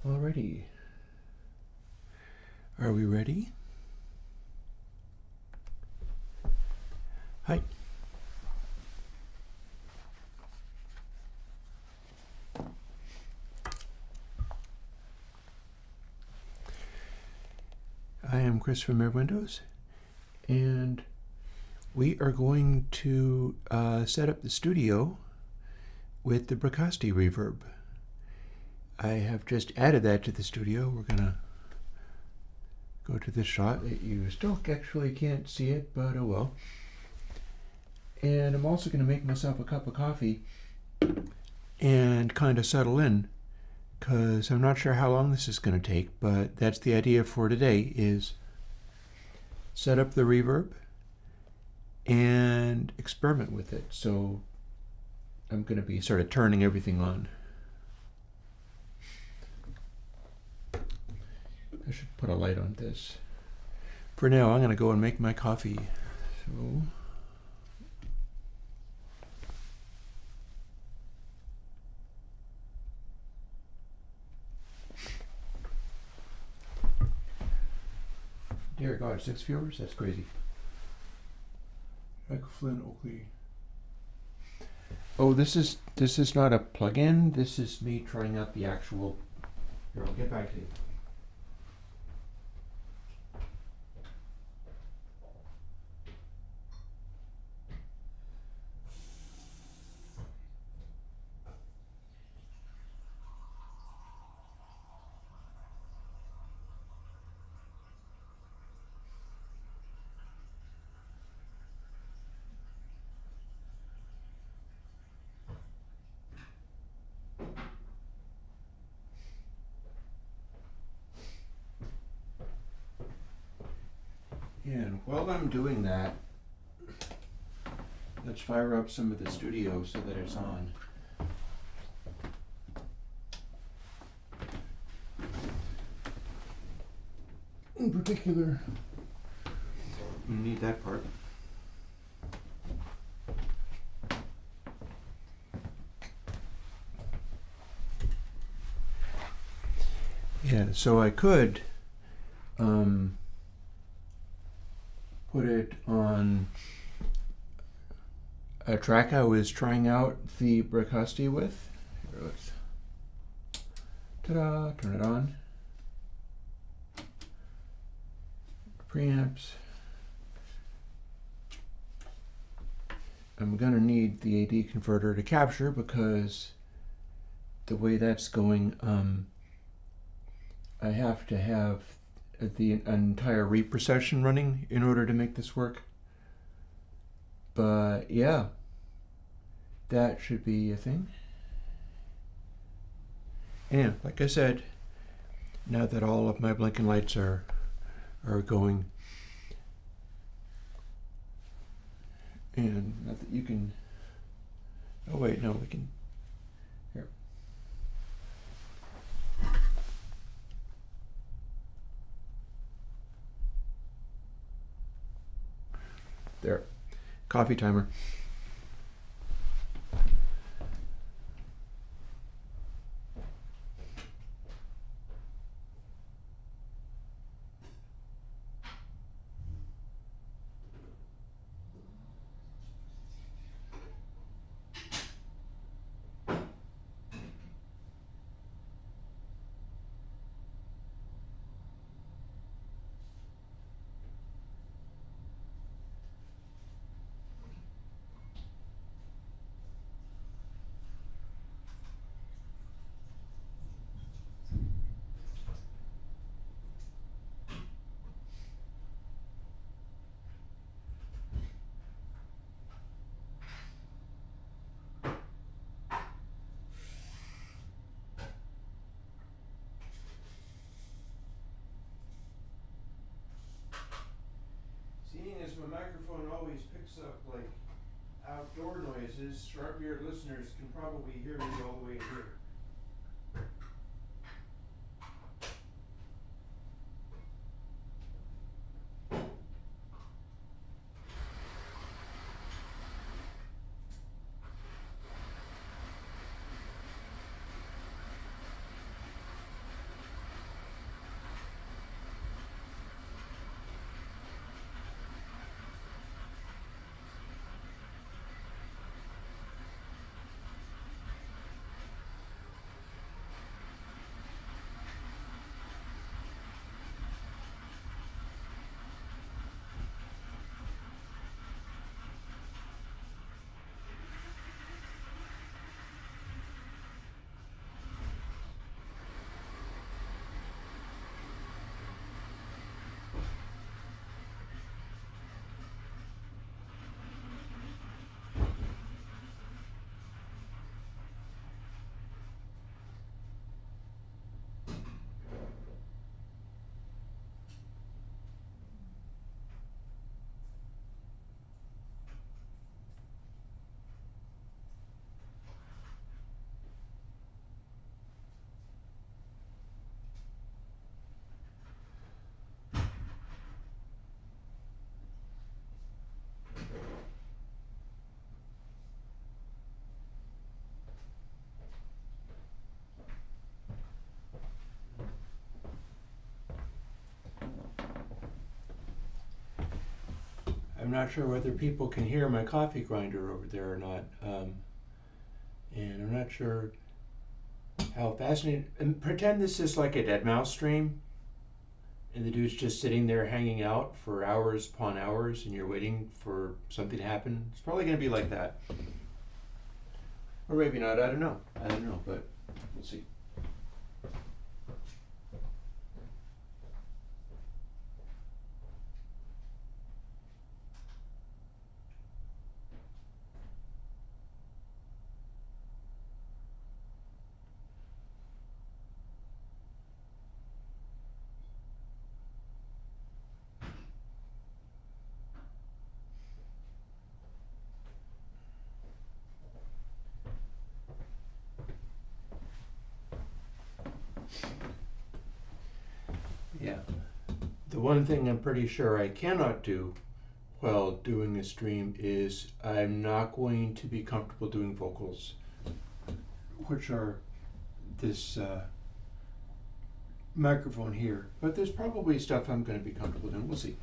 Alrighty. Are we ready? Hi. I am Chris from Airwindows, and we are going to set up the studio with the Bricasti reverb. I have just added that to the studio. We're gonna go to this shot. You still actually can't see it, but oh well. And I'm also gonna make myself a cup of coffee and kind of settle in, because I'm not sure how long this is gonna take, but that's the idea for today, is set up the reverb and experiment with it. So I'm gonna be sort of turning everything on. I should put a light on this. For now, I'm going to go and make my coffee. So, dear God, 6 viewers? That's crazy. Michael Flynn, Oakley. Oh, this is not a plug-in. This is me trying out the actual. Here, I'll get back to you. And while I'm doing that, let's fire up some of the studio so that it's on. In particular, you need that part. Yeah, so I could put it on a track I was trying out the Bricasti with. Here, let's ta-da, turn it on. Preamps. I'm gonna need the AD converter to capture, because the way that's going, I have to have the entire reprocession running in order to make this work. But yeah, that should be a thing. And like I said, now that all of my blinking lights are going, and not that you can, oh wait, no, we can, here. There, coffee timer. Seeing as my microphone always picks up like outdoor noises, sharp-eared listeners can probably hear me all the way here. not sure whether people can hear my coffee grinder over there or not. And I'm not sure how fascinating. And pretend this is like a dead mouse stream, and the dude's just sitting there hanging out for hours upon hours, and you're waiting for something to happen. It's probably going to be like that. Or maybe not, I don't know, but we'll see. Yeah. The one thing I'm pretty sure I cannot do while doing a stream is I'm not going to be comfortable doing vocals, which are this microphone here. But there's probably stuff I'm going to be comfortable doing. We'll see.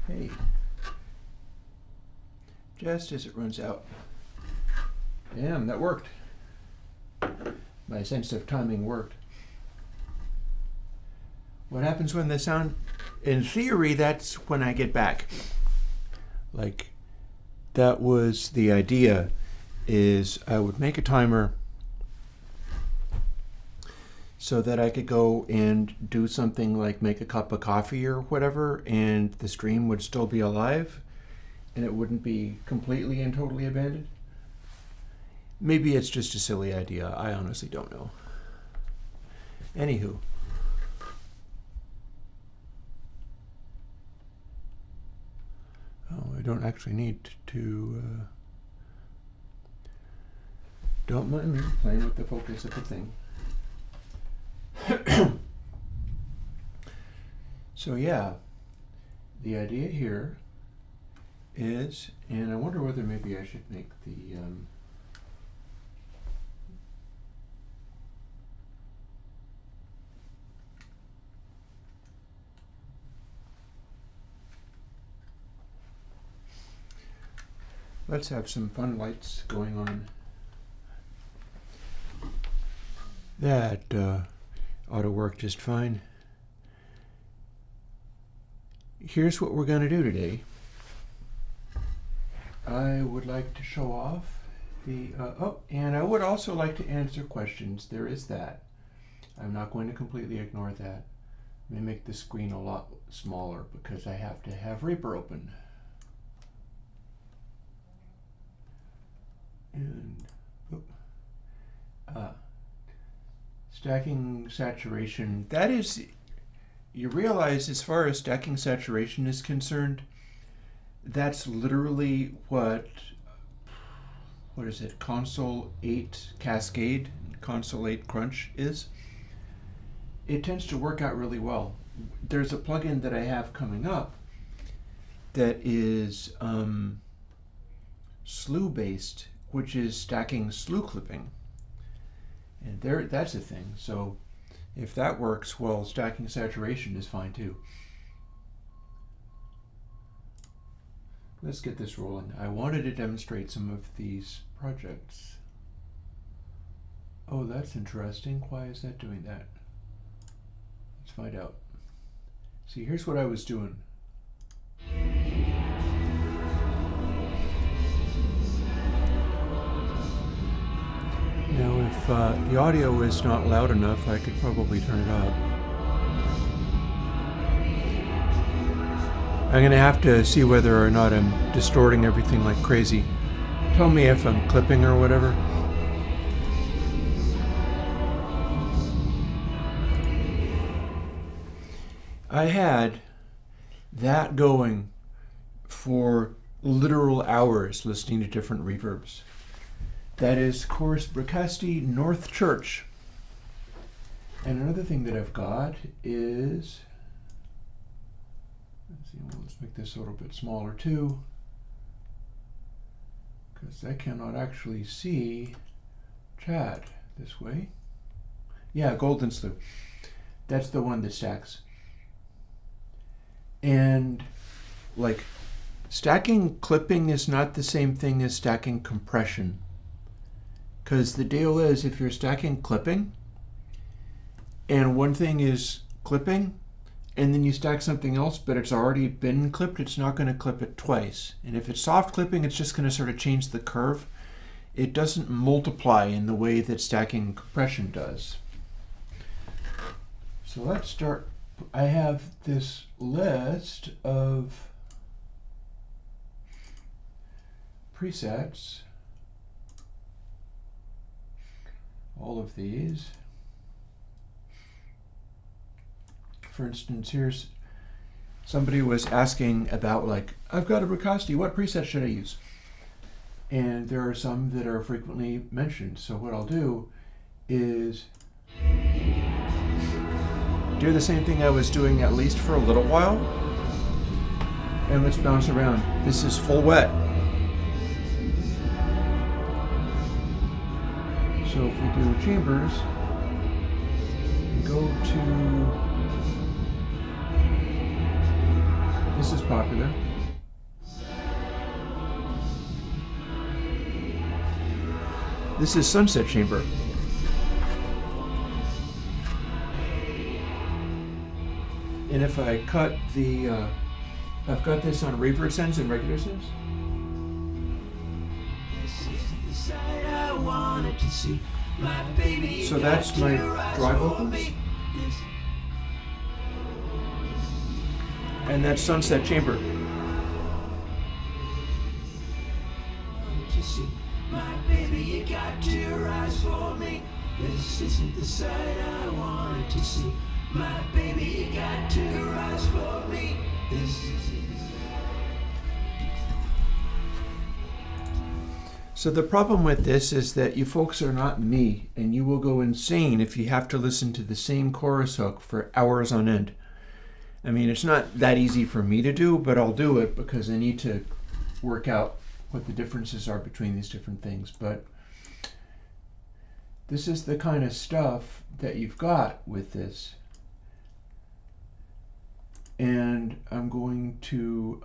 Hey, just as it runs out. Damn, that worked. My sense of timing worked. What happens when the sound, in theory, that's when I get back. Like, that was the idea, is I would make a timer so that I could go and do something like make a cup of coffee or whatever, and the stream would still be alive and it wouldn't be completely and totally abandoned. Maybe it's just a silly idea. I honestly don't know. Anywho. Oh, I don't actually need to... Don't mind me playing with the focus of the thing. So yeah, the idea here is, and I wonder whether maybe I should make the... Let's have some fun lights going on. That ought to work just fine. Here's what we're going to do today. I would like to show off the... and I would also like to answer questions. There is that. I'm not going to completely ignore that. Let me make the screen a lot smaller because I have to have Reaper open. And stacking saturation, that is, you realize as far as stacking saturation is concerned, that's literally what is it, console 8 cascade, console 8 crunch is. It tends to work out really well. There's a plugin that I have coming up that is slew based, which is stacking slew clipping. And that's a thing. So if that works, well, stacking saturation is fine too. Let's get this rolling. I wanted to demonstrate some of these projects. Oh, that's interesting. Why is that doing that? Let's find out. See, here's what I was doing. Now, if the audio is not loud enough, I could probably turn it up. I'm going to have to see whether or not I'm distorting everything like crazy. Tell me if I'm clipping or whatever. I had that going for literal hours listening to different reverbs. That is, of course, Bricasti North Church. And another thing that I've got is, let's make this a little bit smaller too, because I cannot actually see chat this way. Yeah, Golden Slew. That's the one that stacks. And like, stacking clipping is not the same thing as stacking compression. Because the deal is, if you're stacking clipping, and one thing is clipping, and then you stack something else, but it's already been clipped, it's not going to clip it twice. And if it's soft clipping, it's just going to sort of change the curve. It doesn't multiply in the way that stacking compression does. So let's start. I have this list of presets. All of these. For instance, here's somebody was asking about, like, I've got a Bricasti, what preset should I use? And there are some that are frequently mentioned. So what I'll do is do the same thing I was doing at least for a little while. And let's bounce around. This is full wet. So if we do chambers, go to, this is popular. This is Sunset Chamber. And if I cut the I've got this on reverb sense and regular sense. So that's my dry vocals. And that's Sunset Chamber. My baby, you got your eyes for me. This isn't the sight I wanted to see. My baby, you got your eyes for me. This isn't the sight. So the problem with this is that you folks are not me, and you will go insane if you have to listen to the same chorus hook for hours on end. I mean, it's not that easy for me to do, but I'll do it because I need to work out what the differences are between these different things. But this is the kind of stuff that you've got with this. And I'm going to,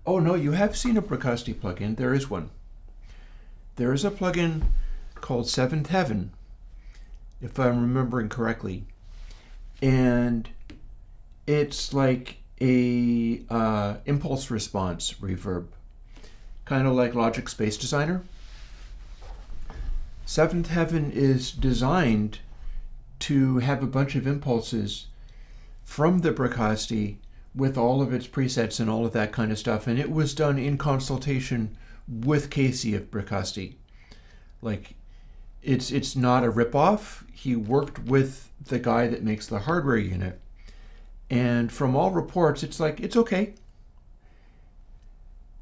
oh no, you have seen a Bricasti plugin. There is one. There is a plugin called Seventh Heaven, if I'm remembering correctly. And it's like a impulse response reverb, kind of like Logic Space Designer. Seventh Heaven is designed to have a bunch of impulses from the Bricasti with all of its presets and all of that kind of stuff. And it was done in consultation with Casey of Bricasti. Like, it's not a ripoff. He worked with the guy that makes the hardware unit. And from all reports, it's like, it's okay.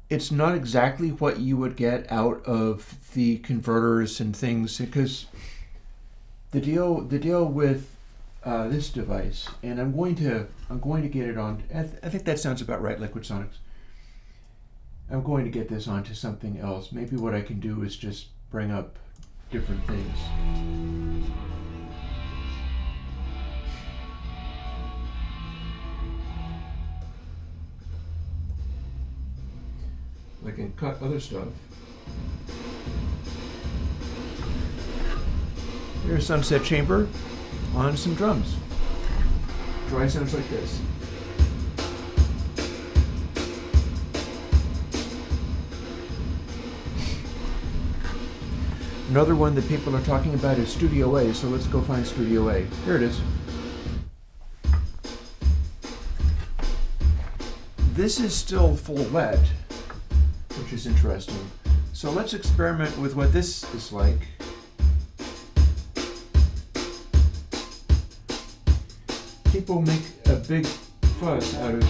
It's not exactly what you would get out of the converters and things, because the deal with this device, and I'm going to get it on. I think that sounds about right, Liquid Sonics. I'm going to get this onto something else. Maybe what I can do is just bring up different things. I can cut other stuff. Here's Sunset Chamber on some drums. Dry sounds like this. Another one that people are talking about is Studio A, so let's go find Studio A. Here it is. This is still full wet, which is interesting. So let's experiment with what this is like. People make a big fuss out of.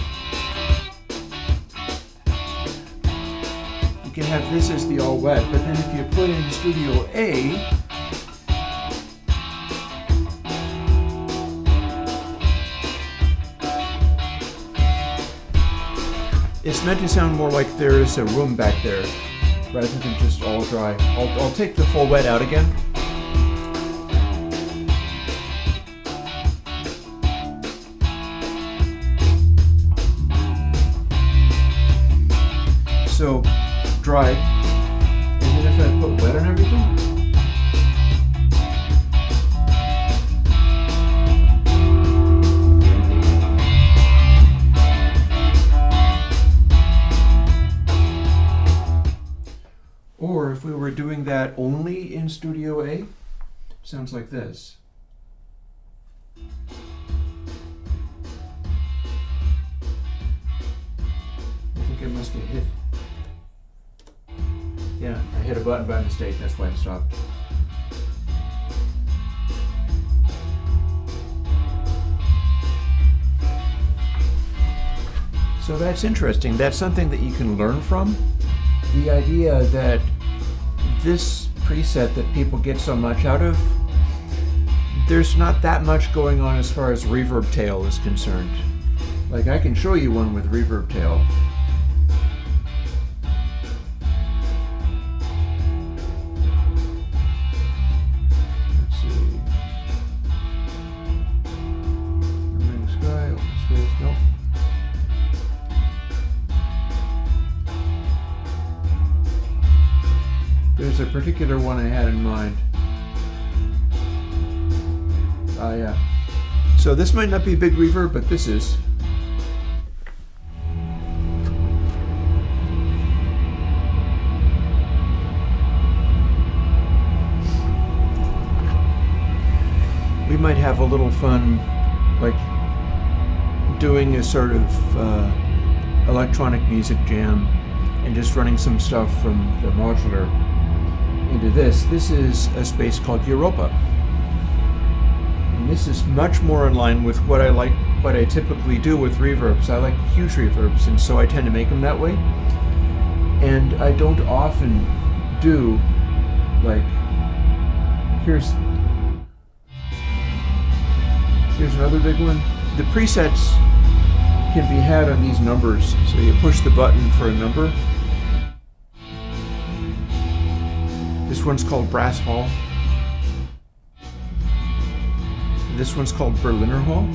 You can have this as the all wet, but then if you put in Studio A, it's meant to sound more like there is a room back there, rather than just all dry. I'll take the full wet out again. So, dry, and then if I put wet on everything, or if we were doing that only in Studio A, sounds like this. I think I must have hit. Yeah, I hit a button by mistake, that's why it stopped. So that's interesting. That's something that you can learn from. The idea that this preset that people get so much out of, there's not that much going on as far as reverb tail is concerned. Like, I can show you one with reverb tail. There's a particular one I had in mind. Yeah. So this might not be big reverb, but this is. might have a little fun, like doing a sort of electronic music jam and just running some stuff from the modular into this. This is a space called Europa. And this is much more in line with what I typically do with reverbs. I like huge reverbs, and so I tend to make them that way. And I don't often do, like, here's another big one. The presets can be had on these numbers. So you push the button for a number. This one's called Brass Hall. This one's called Berliner Hall.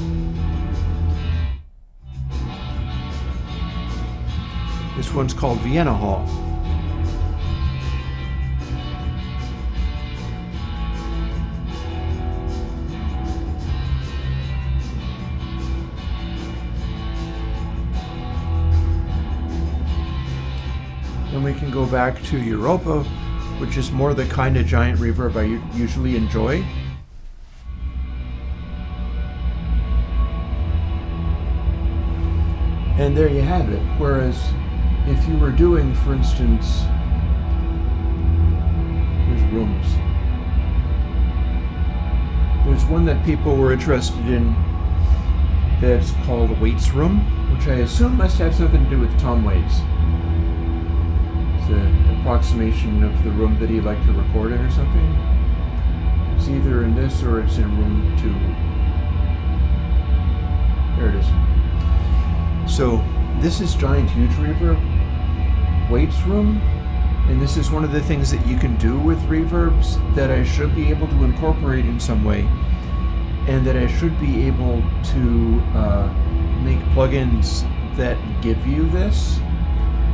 This one's called Vienna Hall. Then we can go back to Europa, which is more the kind of giant reverb I usually enjoy. And there you have it. Whereas if you were doing, for instance, there's rooms. There's one that people were interested in that's called Waits Room, which I assume must have something to do with Tom Waits. It's an approximation of the room that he liked to record in or something. It's either in this or it's in room 2. There it is. So this is giant huge reverb, Waits Room, and this is one of the things that you can do with reverbs that I should be able to incorporate in some way, and that I should be able to make plugins that give you this,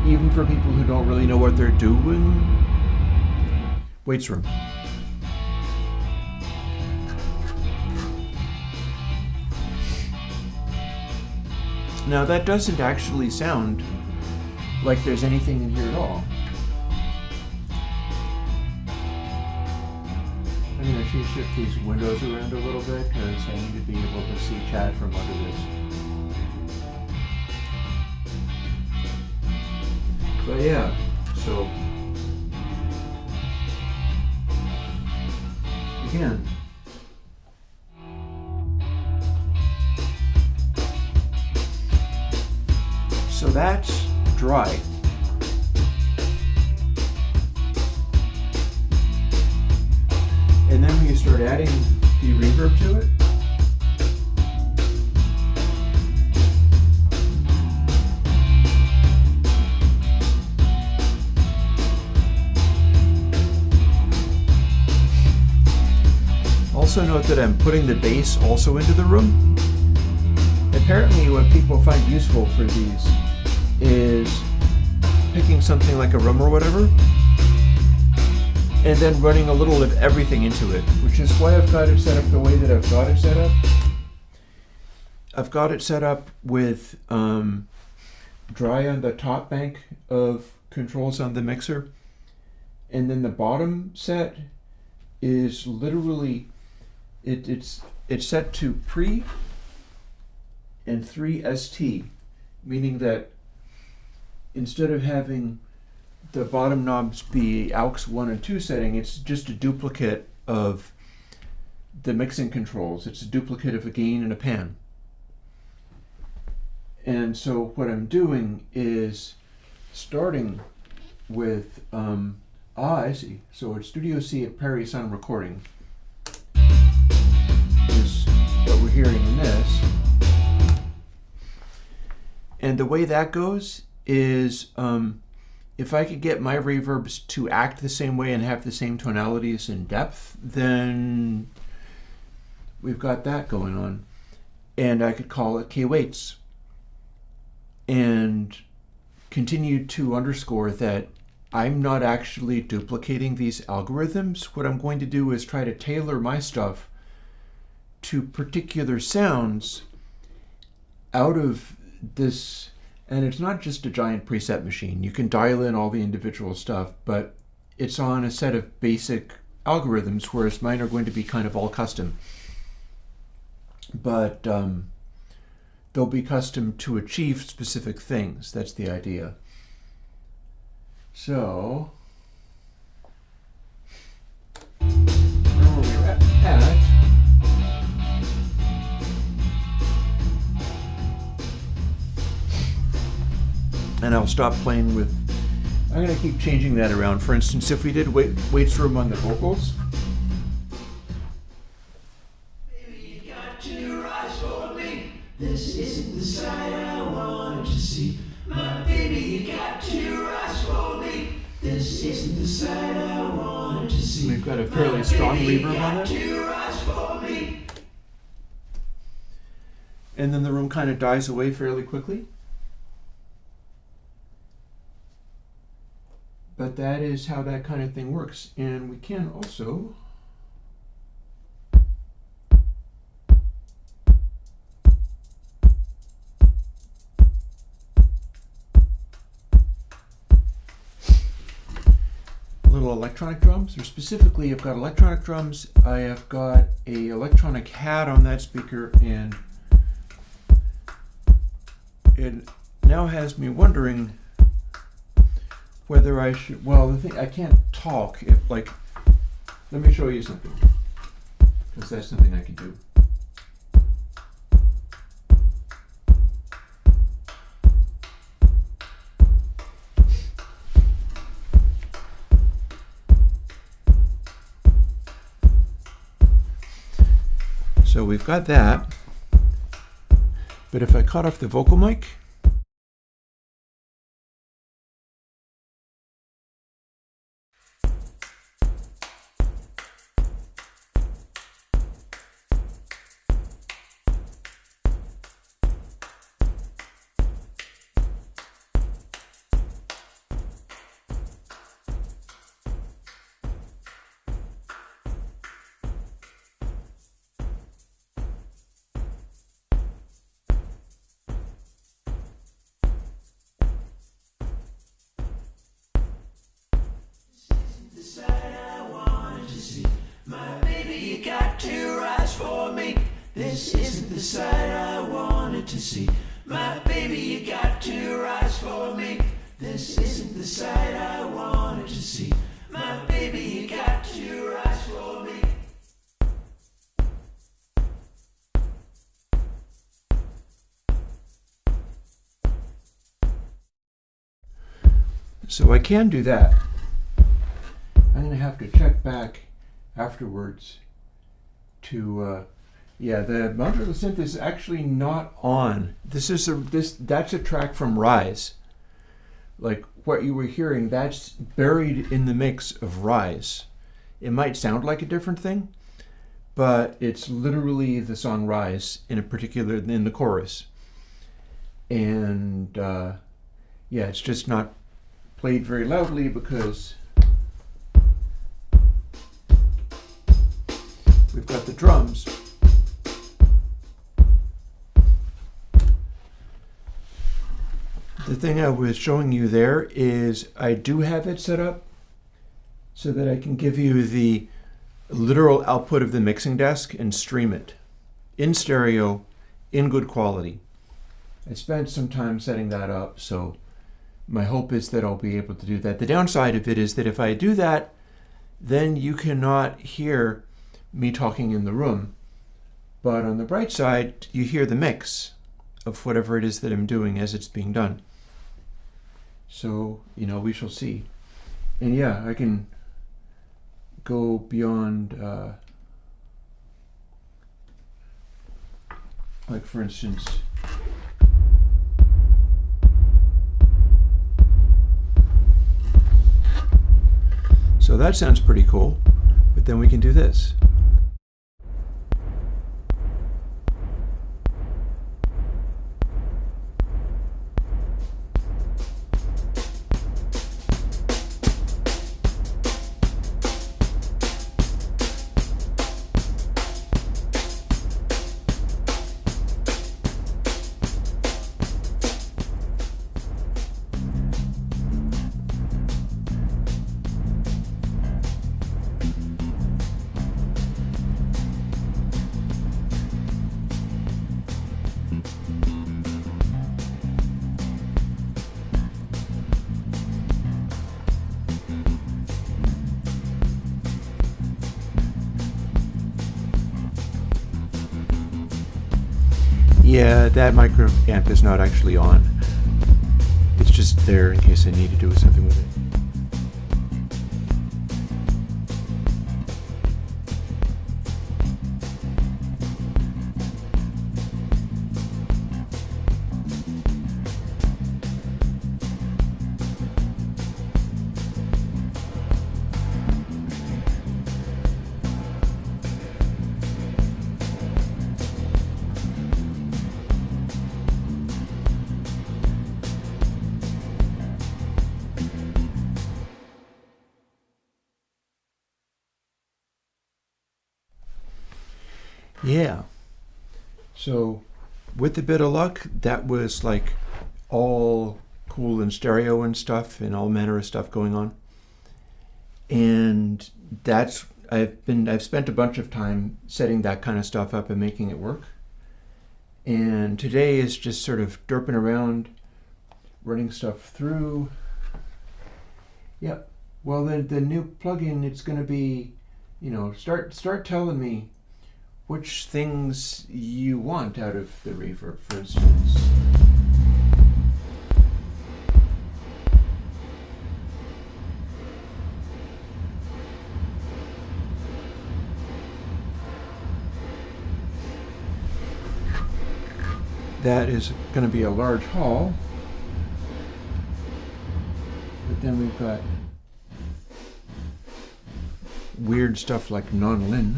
even for people who don't really know what they're doing. Waits Room. Now that doesn't actually sound like there's anything in here at all. I'm going to shift these windows around a little bit because I need to be able to see chat from under this. But yeah, so again, so that's dry. And then when you start adding the reverb to it, also note that I'm putting the bass also into the room. Apparently what people find useful for these is picking something like a room or whatever, and then running a little of everything into it, which is why I've got it set up the way that I've got it set up. I've got it set up with dry on the top bank of controls on the mixer, and then the bottom set is literally it's set to pre and 3ST, meaning that instead of having the bottom knobs be AUX 1 and 2 setting, it's just a duplicate of the mixing controls. It's a duplicate of a gain and a pan. And so what I'm doing is starting with, I see. So at Studio C at Perry Sound Recording is what we're hearing in this. And the way that goes is, if I could get my reverbs to act the same way and have the same tonalities and depth, then we've got that going on. And I could call it K-Waits. And continue to underscore that I'm not actually duplicating these algorithms. What I'm going to do is try to tailor my stuff to particular sounds out of this. And it's not just a giant preset machine. You can dial in all the individual stuff, but it's on a set of basic algorithms, whereas mine are going to be kind of all custom. but they'll be custom to achieve specific things. That's the idea. So, where were we at? And I'll stop playing with, I'm going to keep changing that around. For instance, if we did Waits Room on the vocals, Baby, you got to rise for me. This isn't the side I wanted to see. My baby, you got to rise for me. This isn't the side I wanted to see. we've got a fairly strong reverb on Got it. to rise for me. And then the room kind of dies away fairly quickly. But that is how that kind of thing works. And we can also little electronic drums, or specifically I've got electronic drums, I have got a electronic hat on that speaker, and it now has me wondering whether I should, well, the thing, I can't talk if, like, let me show you something, because that's something I can do. So we've got that, but if I cut off the vocal mic, The side I wanted to see. My baby, you got to rise for me. This isn't the side I wanted to see. My baby, you got to rise for me. This isn't the side I wanted to see. My baby, you got to rise for me. so I can do that. I'm going to have to check back afterwards to, yeah, the modular synth is actually not on. That's a track from Rise. Like what you were hearing, that's buried in the mix of Rise. It might sound like a different thing, but it's literally the song Rise in the chorus. And yeah, it's just not played very loudly because we've got the drums. The thing I was showing you there is I do have it set up so that I can give you the literal output of the mixing desk and stream it in stereo in good quality. I spent some time setting that up, so my hope is that I'll be able to do that. The downside of it is that if I do that, then you cannot hear me talking in the room. But on the bright side, you hear the mix of whatever it is that I'm doing as it's being done. So, we shall see. And yeah, I can go beyond, like for instance, so that sounds pretty cool, but then we can do this. Yeah, that micro amp is not actually on. It's just there in case I need to do something with it. Yeah. So, with a bit of luck, that was like all cool in stereo and stuff, and all manner of stuff going on. And that's I've spent a bunch of time setting that kind of stuff up and making it work. And today is just sort of derping around, running stuff through. Yep. Well, the new plugin, it's going to be, start telling me which things you want out of the reverb, for instance. That is going to be a large hall. But then we've got weird stuff like non-lin.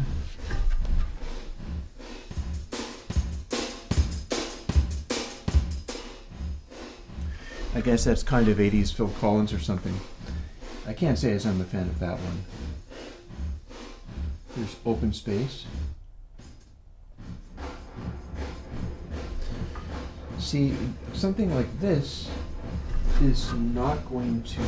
I guess that's kind of 80s Phil Collins or something. I can't say as I'm a fan of that one. There's open space. See, something like this is not going to...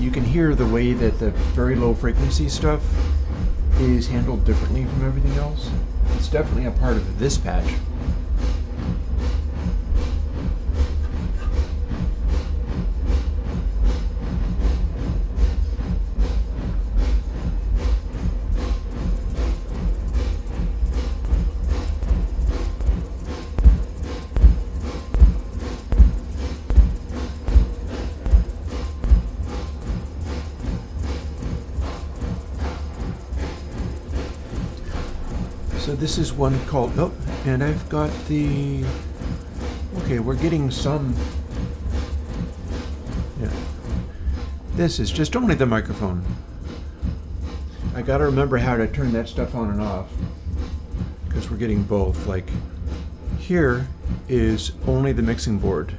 You can hear the way that the very low frequency stuff is handled differently from everything else. It's definitely a part of this patch. So this is one called, oh, and I've got the, okay, we're getting some, yeah. This is just only the microphone. I gotta remember how to turn that stuff on and off, because we're getting both. Like, here is only the mixing board.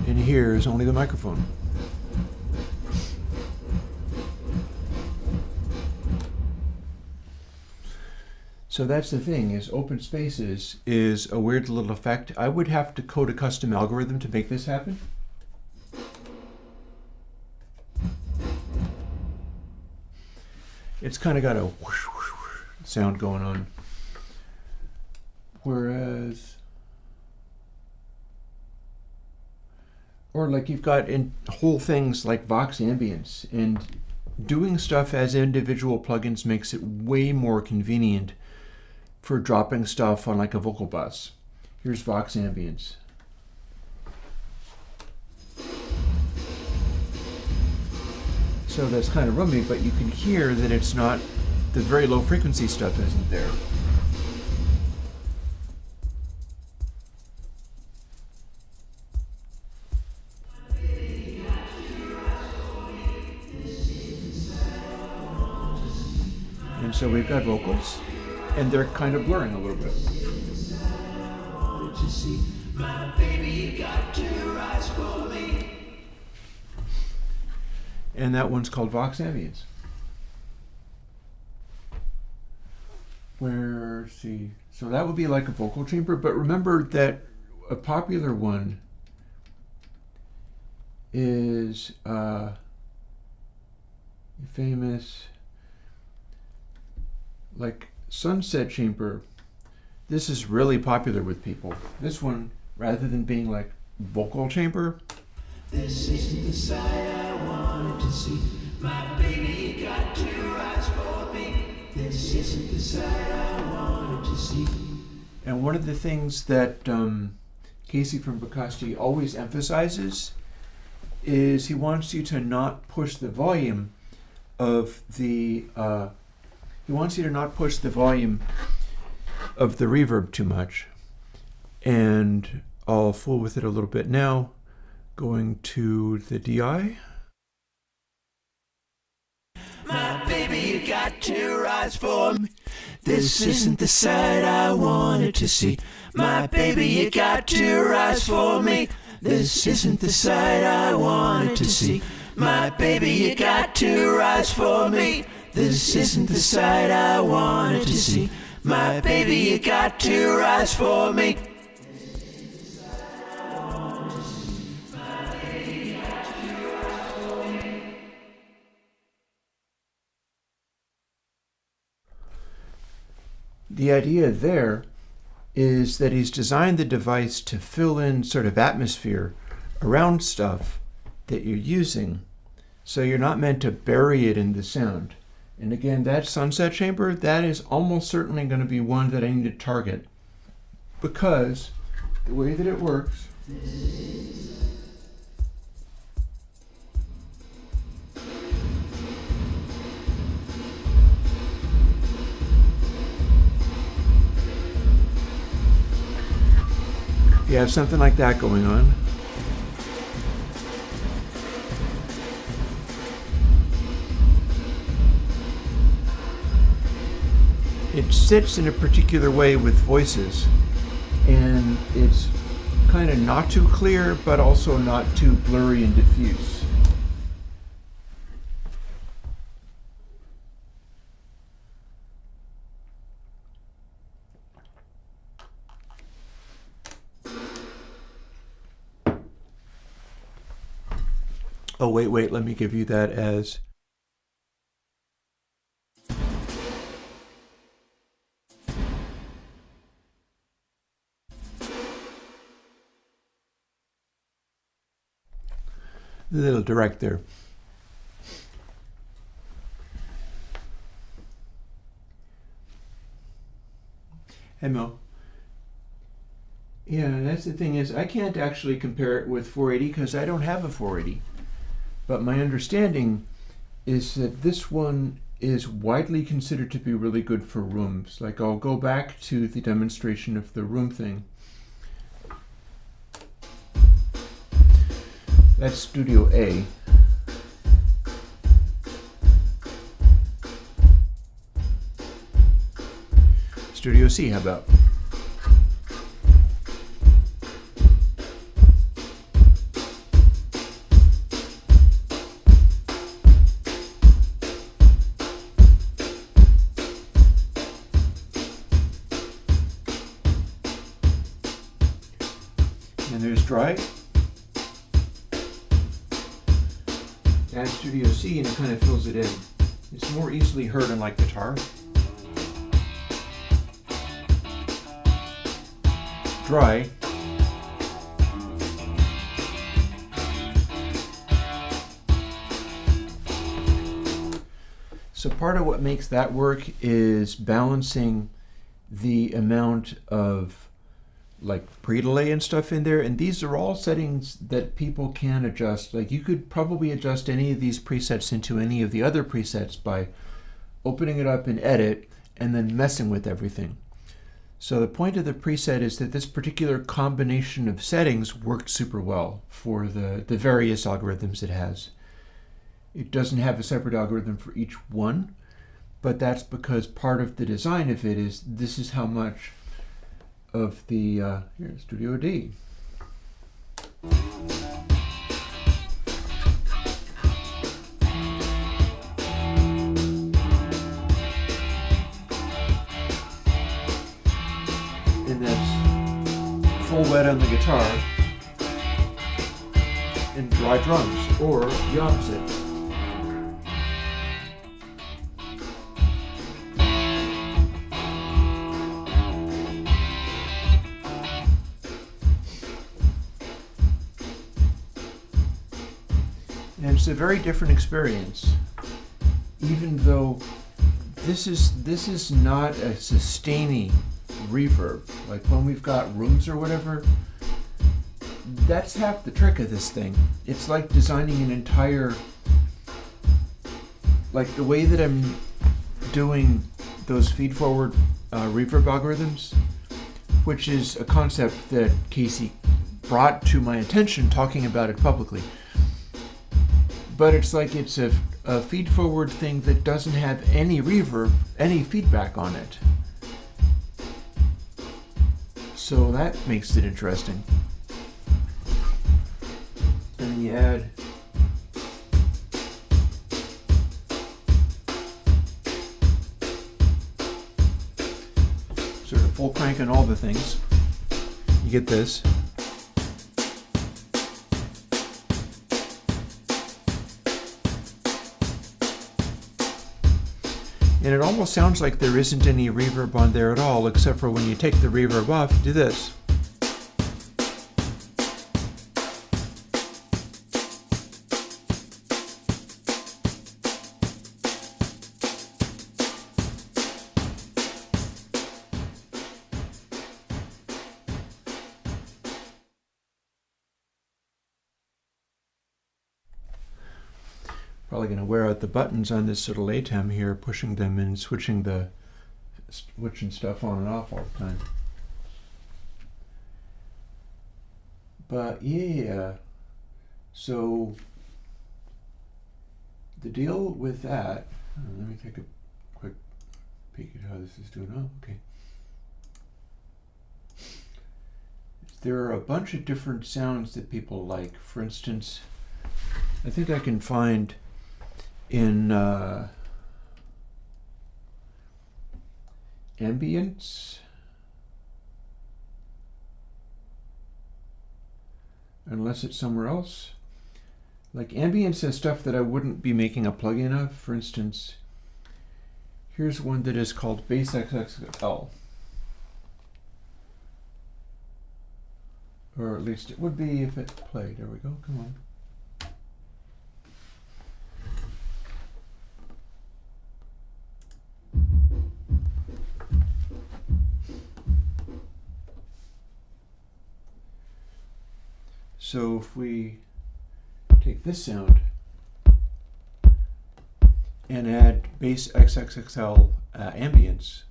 And here is only the microphone. So that's the thing, is open spaces is a weird little effect. I would have to code a custom algorithm to make this happen. It's kind of got a whoosh, whoosh, whoosh sound going on. Whereas, or like you've got in whole things like Vox ambience, and doing stuff as individual plugins makes it way more convenient for dropping stuff on like a vocal bus. Here's Vox ambience. So that's kind of rummy, but you can hear that it's not, the very low frequency stuff isn't there. And so we've got vocals, and they're kind of blurring a little bit. And that one's called Vox ambience. Where, see, so that would be like a vocal chamber, but remember that a popular one is famous, like Sunset Chamber. This is really popular with people. This one, rather than being like vocal chamber. This isn't the side I wanted to see. My baby, you got to rise for me. This isn't the side I wanted to see. And one of the things that Casey from Bricasti always emphasizes is he wants you to not push the volume of the reverb too much. And I'll fool with it a little bit now, going to the DI. My baby, you got to rise for me. This isn't the side I wanted to see. My baby, you got to rise for me. This isn't the side I wanted to see. My baby, you got to rise for me. This isn't the side I wanted to see. My baby, you got to rise for me. The idea there is that he's designed the device to fill in sort of atmosphere around stuff that you're using, so you're not meant to bury it in the sound. And again, that Sunset Chamber, that is almost certainly going to be one that I need to target, because the way that it works you have something like that going on. It sits in a particular way with voices, and it's kind of not too clear, but also not too blurry and diffuse. Oh, wait, let me give you that as... a little direct there. Hey, Mo. Yeah, that's the thing is I can't actually compare it with 480 because I don't have a 480. But my understanding is that this one is widely considered to be really good for rooms. Like, I'll go back to the demonstration of the room thing. That's Studio A. Studio C, how about? And there's dry. Add Studio C and it kind of fills it in. It's more easily heard unlike guitar. Dry. So part of what makes that work is balancing the amount of like pre-delay and stuff in there, and these are all settings that people can adjust. Like, you could probably adjust any of these presets into any of the other presets by opening it up in Edit and then messing with everything. So the point of the preset is that this particular combination of settings worked super well for the various algorithms it has. It doesn't have a separate algorithm for each one, but that's because part of the design of it is this is how much of the here, Studio D. And that's full full wet on the guitar and dry drums, or the opposite. And it's a very different experience, even though this is not a sustaining reverb. Like when we've got rooms or whatever, that's half the trick of this thing. It's like designing an entire, like the way that I'm doing those feed-forward reverb algorithms, which is a concept that Casey brought to my attention talking about it publicly. But it's like it's a feed-forward thing that doesn't have any reverb, any feedback on it. So that makes it interesting. And you add sort of full crank on all the things. You get this. And it almost sounds like there isn't any reverb on there at all, except for when you take the reverb off, do this. Probably going to wear out the buttons on this little ATEM here, pushing them and switching stuff on and off all the time. But yeah, so the deal with that, let me take a quick peek at how this is doing. Oh, okay. There are a bunch of different sounds that people like. For instance, I think I can find in ambience, unless it's somewhere else. Like ambience has stuff that I wouldn't be making a plugin of. For instance, here's one that is called Bass XXL. Or at least it would be if it played. There we go, come on. So if we take this sound and add Bass XXXL ambience,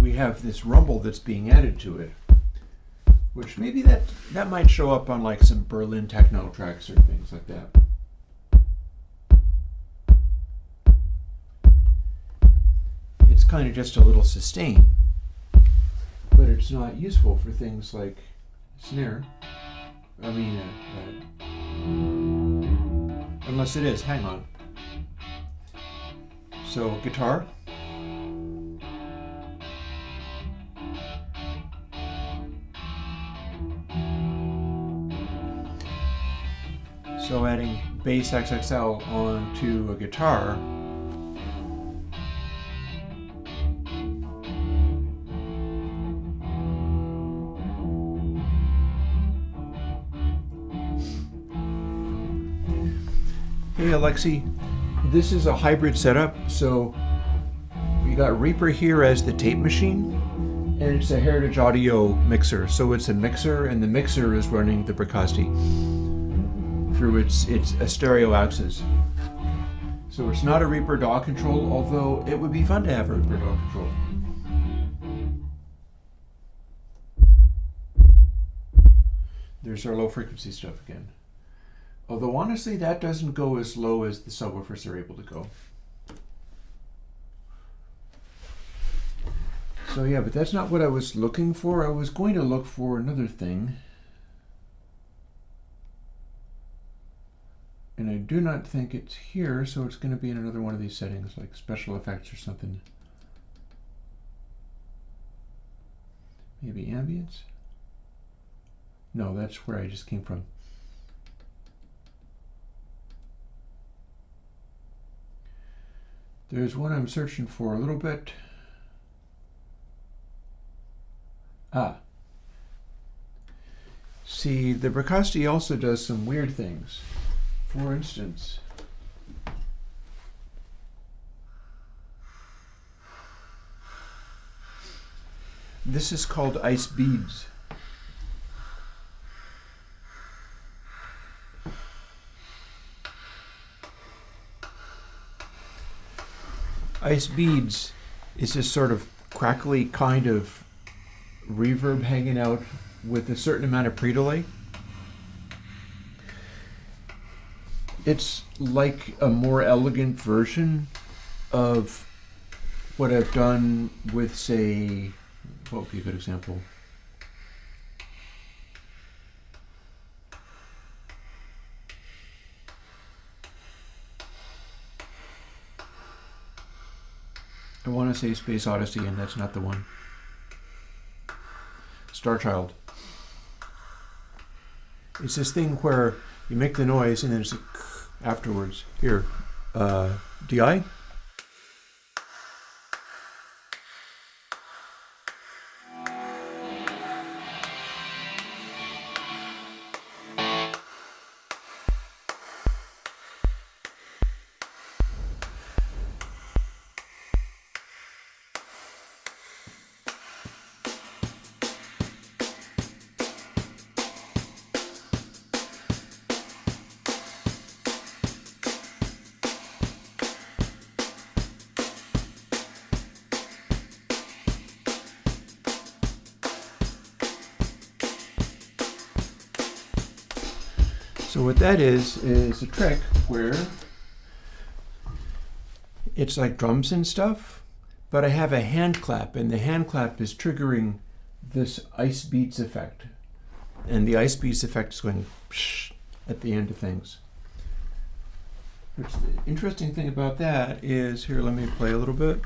we have this rumble that's being added to it, which maybe that might show up on like some Berlin techno tracks or things like that. It's kind of just a little sustain, but it's not useful for things like snare. I mean, unless it is. Hang on. So guitar. So adding Bass XXL onto a guitar, hey Alexi, this is a hybrid setup, so we got Reaper here as the tape machine, and it's a Heritage Audio mixer, so it's a mixer, and the mixer is running the Bricasti through its a stereo axis. So it's not a Reaper DAW control, although it would be fun to have a Reaper DAW control. There's our low frequency stuff again. Although honestly, that doesn't go as low as the subwoofers are able to go. So yeah, but that's not what I was looking for. I was going to look for another thing. And I do not think it's here, so it's going to be in another one of these settings, like special effects or something. Maybe ambience? No, that's where I just came from. There's one I'm searching for a little bit. See, the Bricasti also does some weird things. For instance, this is called ice beads. Ice beads is this sort of crackly kind of reverb hanging out with a certain amount of pre-delay. It's like a more elegant version of what I've done with, say, what would be a good example? I want to say Space Odyssey, and that's not the one. Star Child. It's this thing where you make the noise and then it's afterwards. Here, DI? So what that is a trick where it's like drums and stuff, but I have a hand clap, and the hand clap is triggering this ice beats effect. And the ice beats effect is going psh at the end of things. Which the interesting thing about that is, here, let me play a little bit.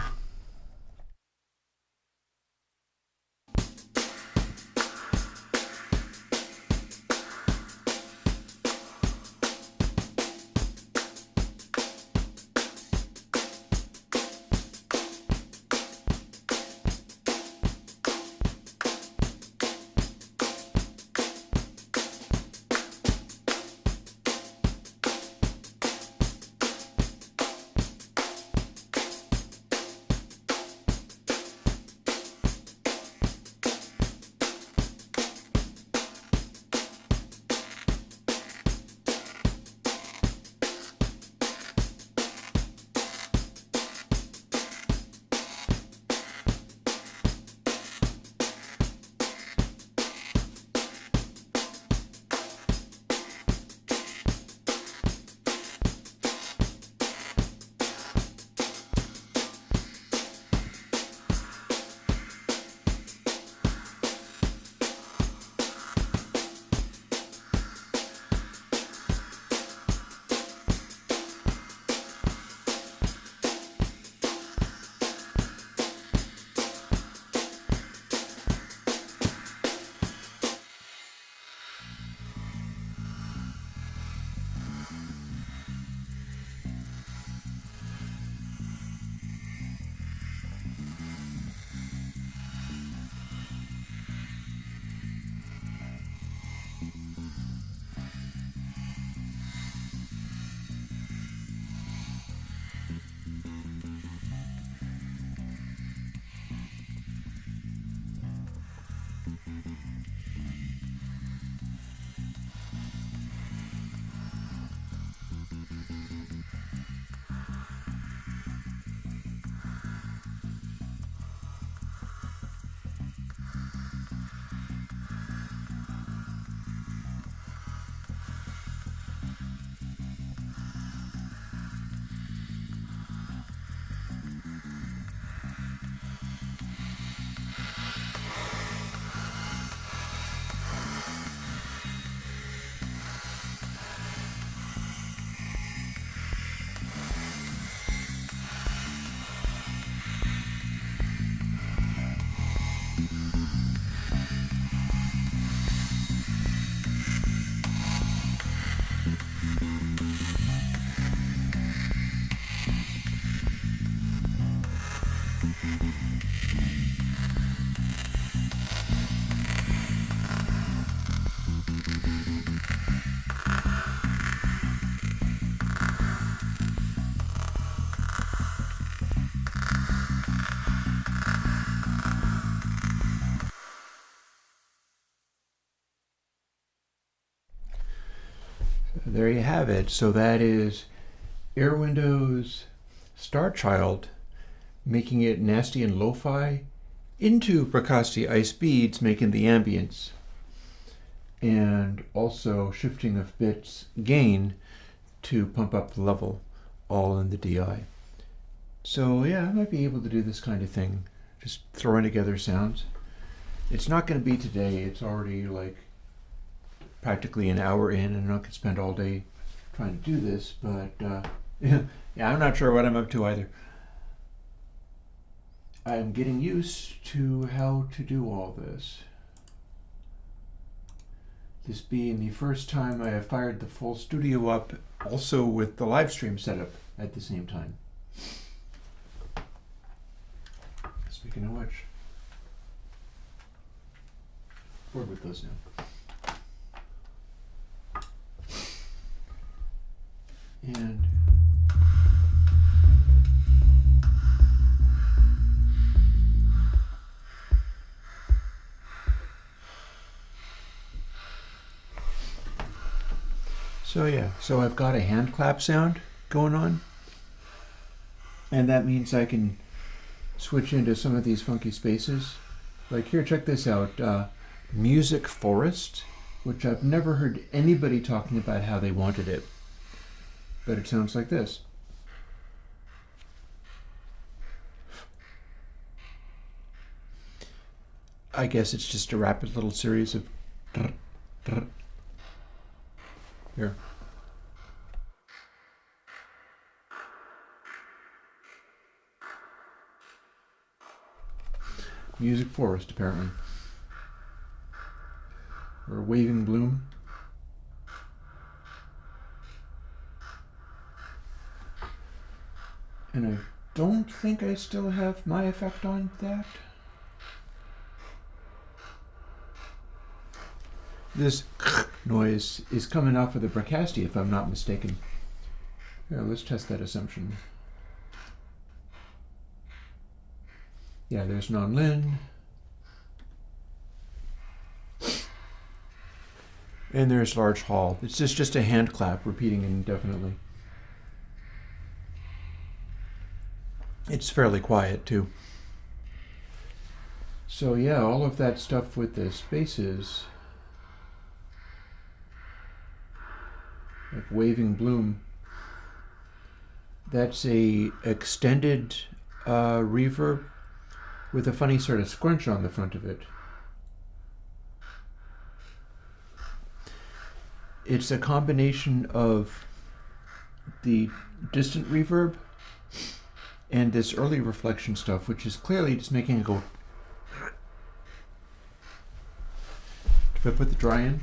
there you have it. So that is Airwindows Star Child, making it nasty and lo-fi, into Bricasti Ice Beads, making the ambience, and also shifting of bits gain to pump up the level, all in the DI. So yeah, I might be able to do this kind of thing, just throwing together sounds. It's not going to be today. It's already like practically an hour in, and I'm not going to spend all day trying to do this, but yeah, I'm not sure what I'm up to either. I'm getting used to how to do all this. This being the first time I have fired the full studio up, also with the live stream setup at the same time. Speaking of which, bored with those now. And so yeah, so I've got a hand clap sound going on, and that means I can switch into some of these funky spaces. Like here, check this out, Music Forest, which I've never heard anybody talking about how they wanted it, but it sounds like this. I guess it's just a rapid little series of here. Music Forest, apparently. Or Waving Bloom. And I don't think I still have my effect on that. This noise is coming off of the Bricasti, if I'm not mistaken. Here, let's test that assumption. Yeah, there's non-lin. And there's large hall. It's just a hand clap repeating indefinitely. It's fairly quiet too. So yeah, all of that stuff with the spaces, like Waving Bloom, that's a extended reverb with a funny sort of scrunch on the front of it. It's a combination of the distant reverb and this early reflection stuff, which is clearly just making it go. If I put the dry in,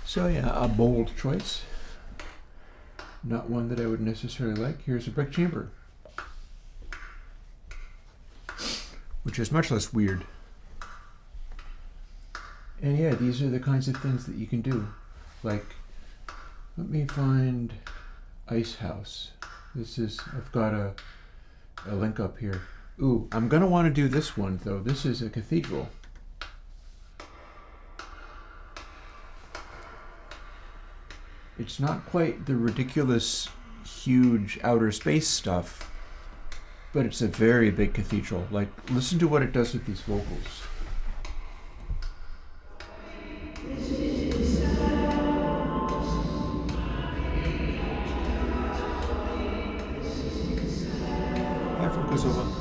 so yeah, a bold choice. Not one that I would necessarily like. Here's a brick chamber, which is much less weird. And yeah, these are the kinds of things that you can do. Like, let me find Ice House. This is, I've got a link up here. Ooh, I'm gonna want to do this one though. This is a cathedral. It's not quite the ridiculous, huge outer space stuff, but it's a very big cathedral. Like, listen to what it does with these vocals. Hi, focus over.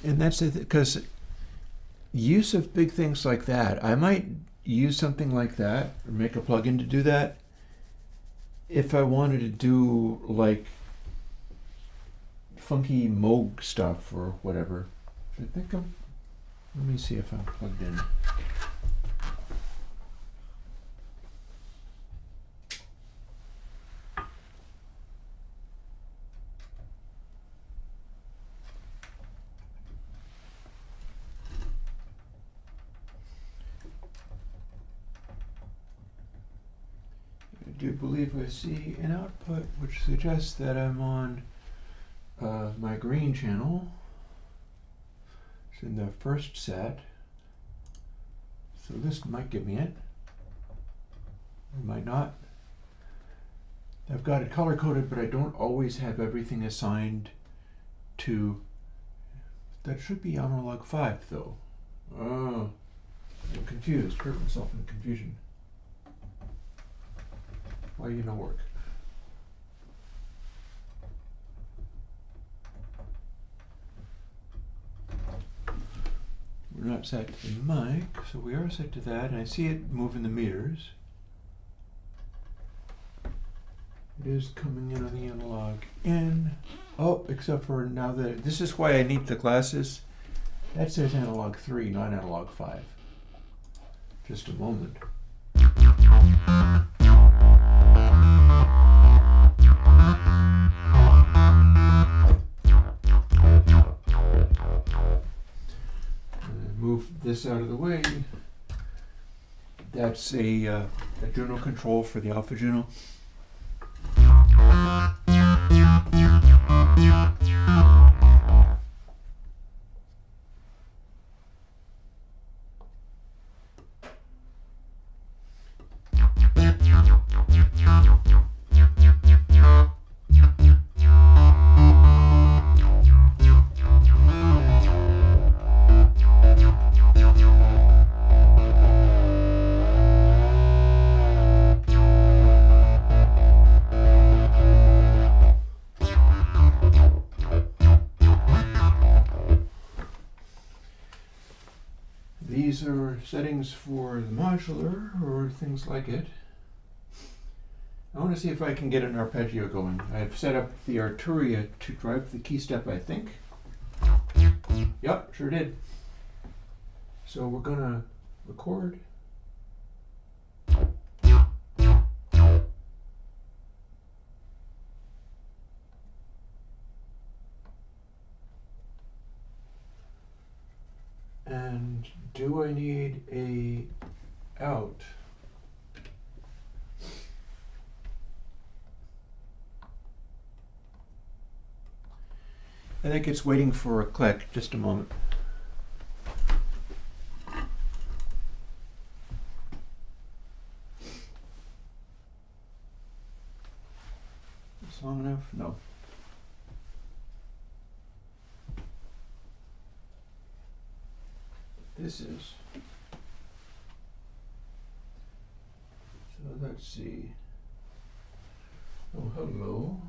And that's it, because use of big things like that, I might use something like that or make a plugin to do that if I wanted to do like funky Moog stuff or whatever. I think I'm Let me see if I'm plugged in. I do believe I see an output which suggests that I'm on my green channel. It's in the first set. So this might give me it. Or might not. I've got it color coded, but I don't always have everything assigned to. That should be analog 5 though. Oh, I'm confused. Hurt myself in confusion. Why you no work? We're not set to the mic, so we are set to that, and I see it moving the meters. It is coming in on the analog in. Oh, except for now that this is why I need the glasses. That says analog 3, not analog 5. Just a moment. Move this out of the way. That's a Juno control for the Alpha Juno. These are settings for the modular or things like it. I want to see if I can get an arpeggio going. I've set up the Arturia to drive the key step, I think. Yep, sure did. So we're gonna record. And do I need a out? I think it's waiting for a click. Just a moment. Is long enough? No. This is. So let's see. Oh, hello.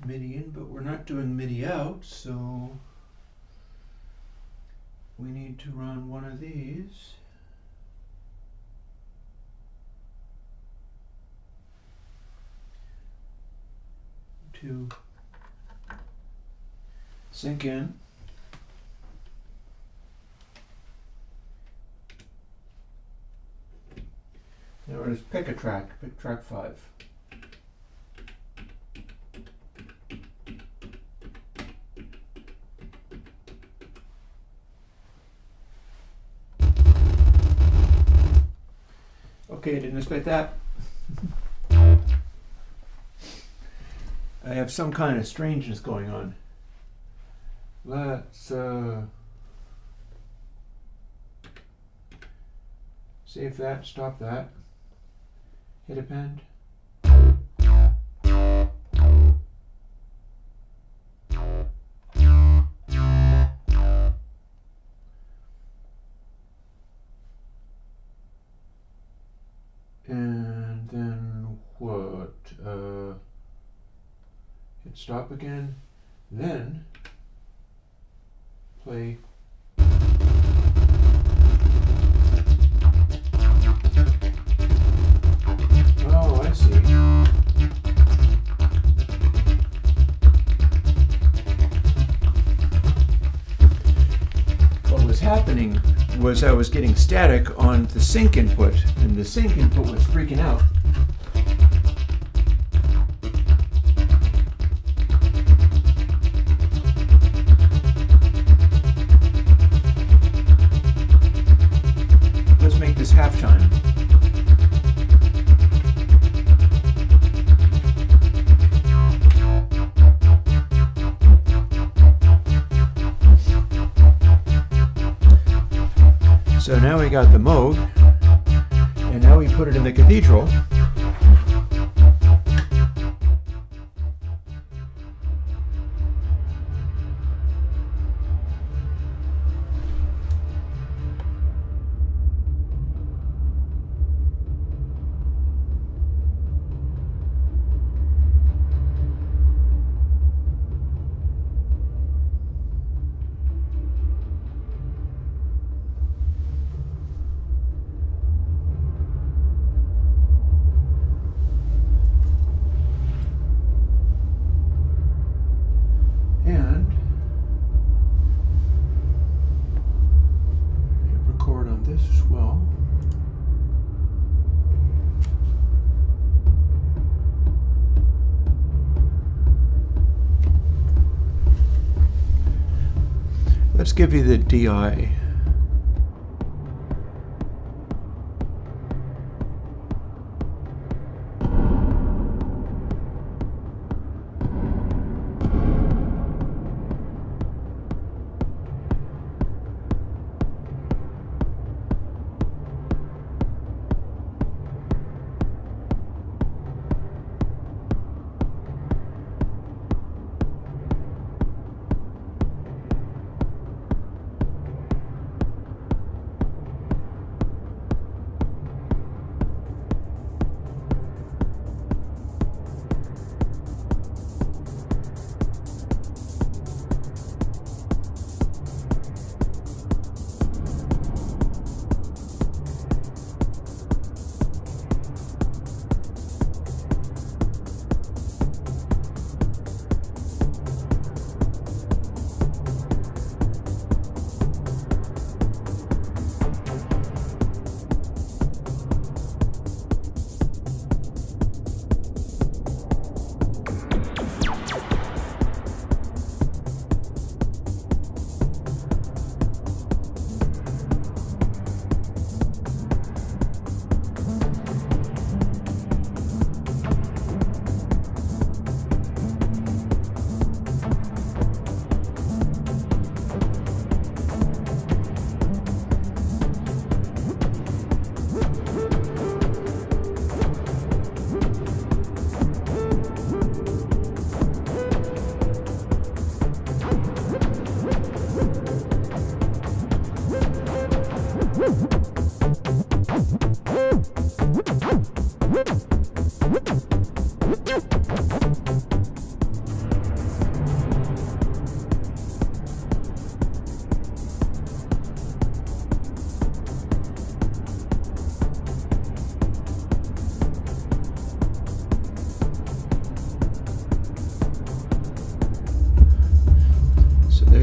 MIDI in, but we're not doing MIDI out, so we need to run one of these. To sync in. Now we'll just pick a track, pick track 5. Okay, I didn't expect that. I have some kind of strangeness going on. Let's save that, stop that, hit append. And then what? Hit stop again, then play. Oh, I see. happening was I was getting static on the sync input, and the sync input was freaking out. Let's make this halftime. So now we got the Moog, and now we put it in the Cathedral. And hit record on this as well. Let's give you the DI.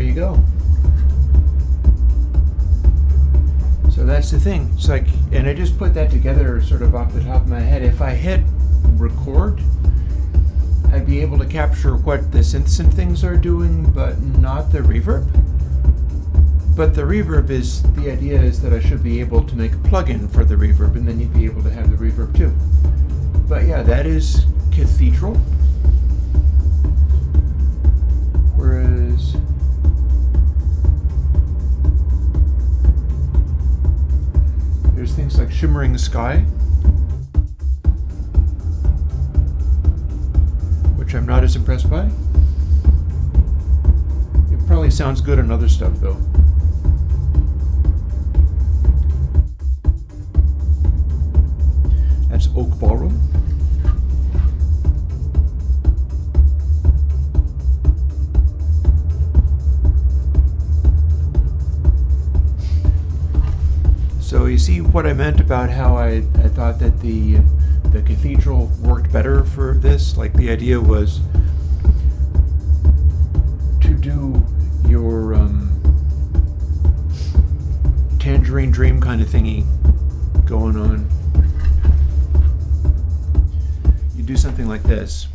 You go. So that's the thing. It's like, and I just put that together sort of off the top of my head. If I hit record, I'd be able to capture what the synth things are doing, but not the reverb. But the reverb is, the idea is that I should be able to make a plugin for the reverb, and then you'd be able to have the reverb too. But yeah, that is Cathedral. Whereas there's things like Shimmering Sky, which I'm not as impressed by. It probably sounds good on other stuff though. That's Oak Ballroom. So you see what I meant about how I thought that the Cathedral worked better for this? Like the idea was to do your recurring dream kind of thingy going on. You do something like this.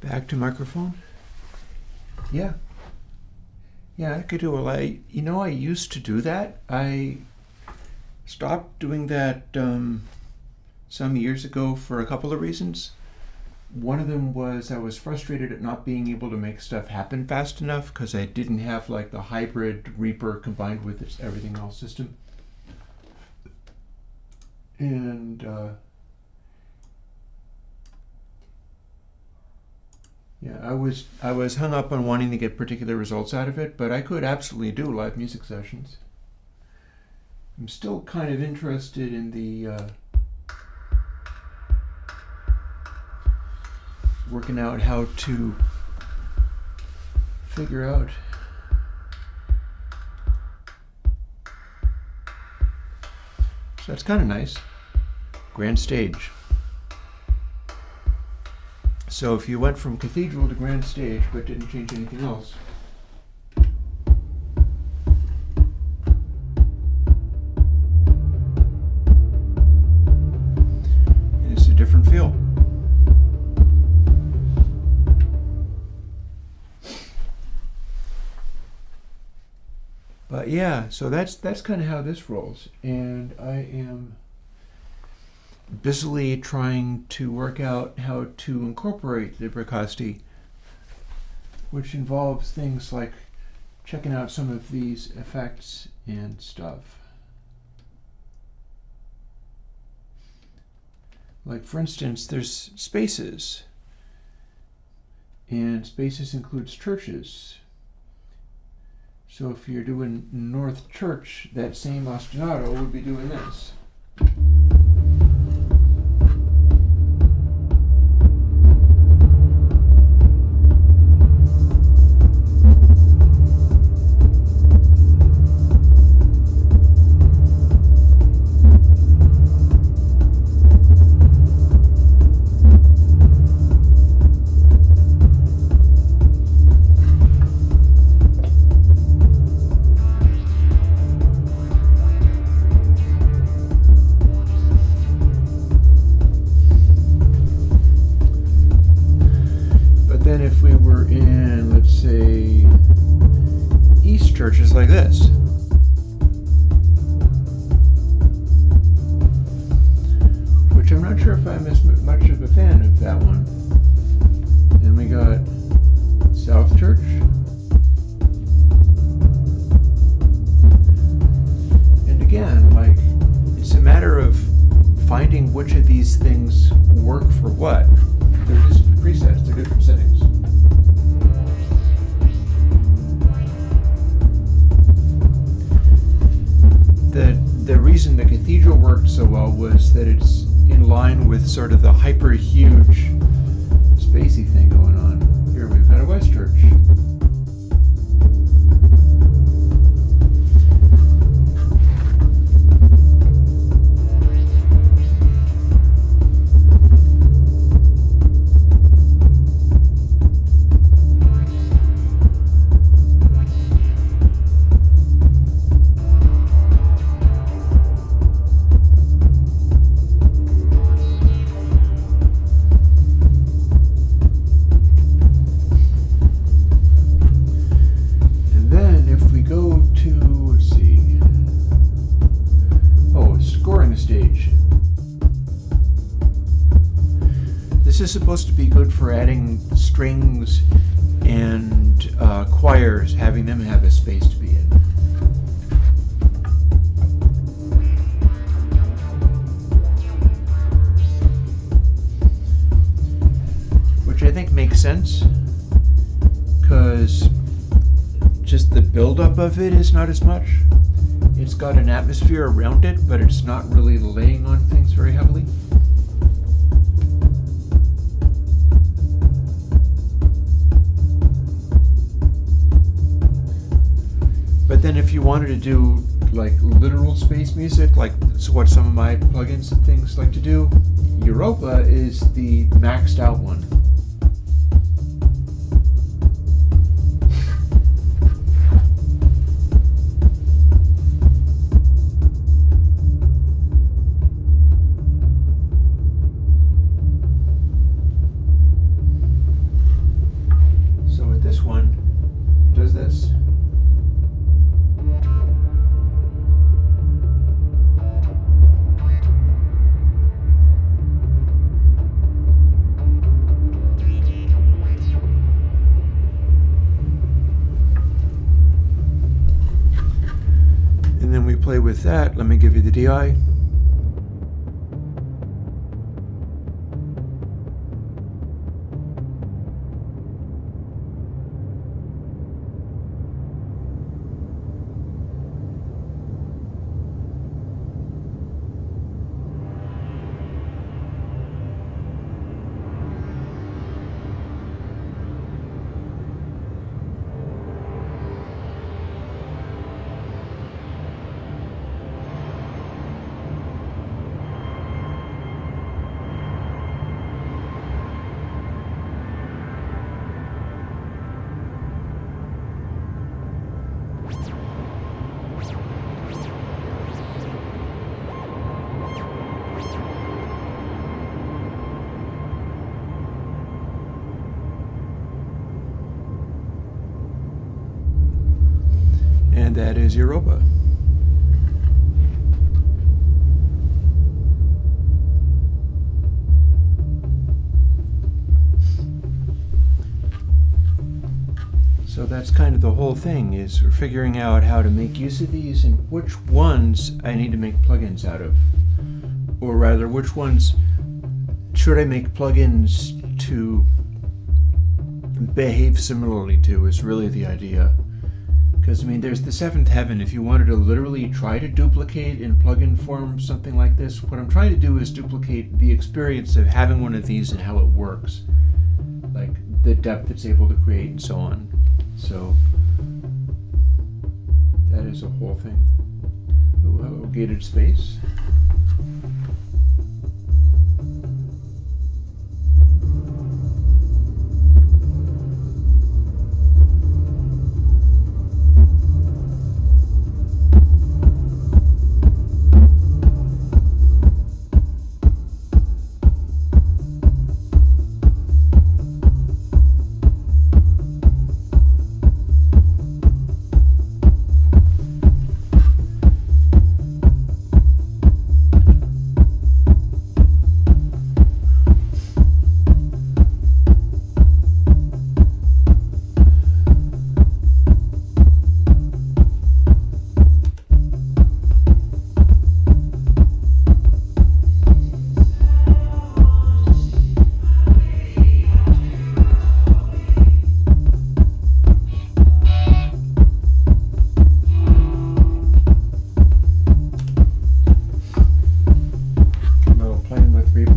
Back to microphone. Yeah. Yeah, I could do a lot. I used to do that. I stopped doing that some years ago for a couple of reasons. One of them was I was frustrated at not being able to make stuff happen fast enough because I didn't have like the hybrid Reaper combined with its everything else system. And yeah, I was hung up on wanting to get particular results out of it, but I could absolutely do live music sessions. I'm still kind of interested in the working out how to figure out so that's kind of nice. Grand stage. So if you went from cathedral to grand stage but didn't change anything else, it's a different feel. But yeah, so that's kind of how this rolls, and I am busily trying to work out how to incorporate the Bricasti, which involves things like checking out some of these effects and stuff. Like for instance, there's spaces, and spaces includes churches. So if you're doing North Church, that same ostinato would be doing this. Churches like this. Which I'm not sure if I'm as much of a fan of that one. Then we got South Church. And again, like, it's a matter of finding which of these things work for what. They're just presets, they're different settings. The reason the cathedral worked so well was that it's in line with sort of the hyper huge spacey thing going on. Here we've got a West Church. This is supposed to be good for adding strings and choirs, having them have a space to be in. Which I think makes sense, because just the buildup of it is not as much. It's got an atmosphere around it, but it's not really laying on things very heavily. But then if you wanted to do like literal space music, like what some of my plugins and things like to do, Europa is the maxed out one. play with that, let me give you the DI. And that is Europa. So that's kind of the whole thing, is we're figuring out how to make use of these and which ones I need to make plugins out of. Or rather, which ones should I make plugins to behave similarly to is really the idea. Because, I mean, there's the seventh heaven. If you wanted to literally try to duplicate in plugin form something like this, what I'm trying to do is duplicate the experience of having one of these and how it works. Like the depth it's able to create and so on. So, that is a whole thing. Oh, hello, gated space.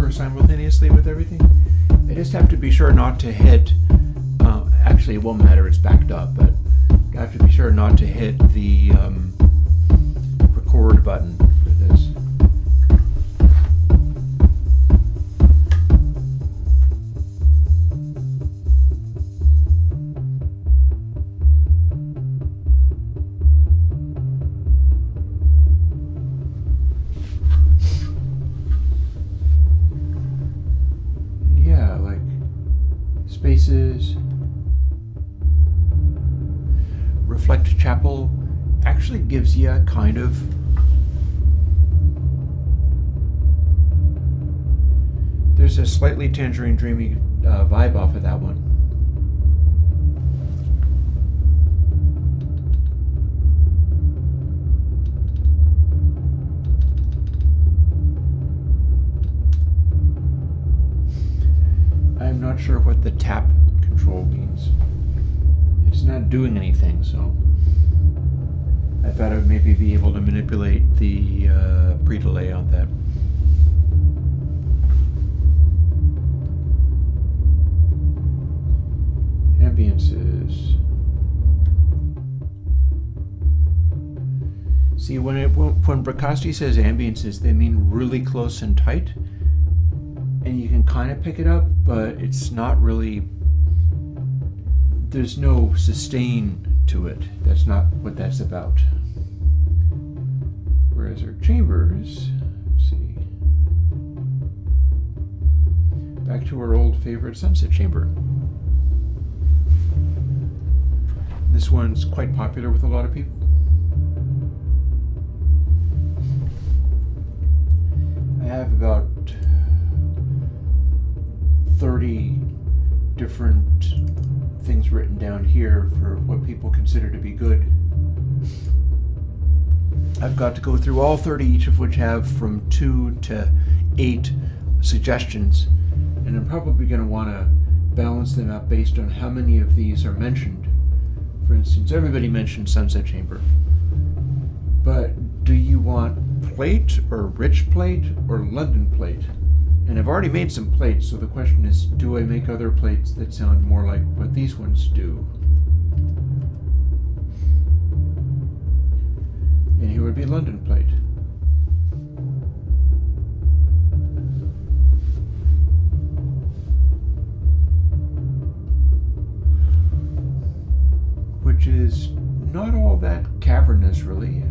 Simultaneously with everything. I just have to be sure not to hit, actually it won't matter, it's backed up, but I have to be sure not to hit the record button for this. Spaces. Reflect Chapel actually gives you a kind of there's a slightly Tangerine Dreamy vibe off of that one. I'm not sure what the tap control means. It's not doing anything, so I thought I would maybe be able to manipulate the pre-delay on that. Ambiances. See, when Bricasti says ambiances, they mean really close and tight. And you can kind of pick it up, but it's not really, there's no sustain to it. That's not what that's about. Whereas our chambers, let's see, back to our old favorite sunset chamber. This one's quite popular with a lot of people. I have about 30 different things written down here for what people consider to be good. I've got to go through all 30, each of which have from 2 to 8 suggestions. And I'm probably going to want to balance them out based on how many of these are mentioned. For instance, everybody mentioned Sunset Chamber. But do you want plate or rich plate or London plate? And I've already made some plates, so the question is, do I make other plates that sound more like what these ones do? And here would be London plate. Which is not all that cavernous, really.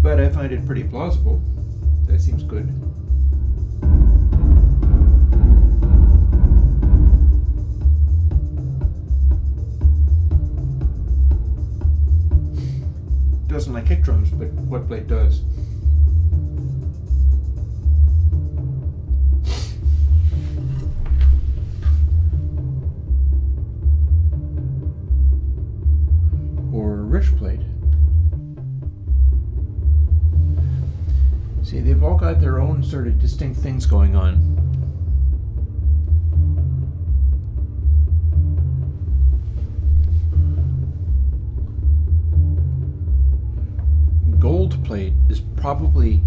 But I find it pretty plausible. That seems good. Doesn't like kick drums, but what plate does? Or rich plate. See, they've all got their own sort of distinct things going on. Gold plate is probably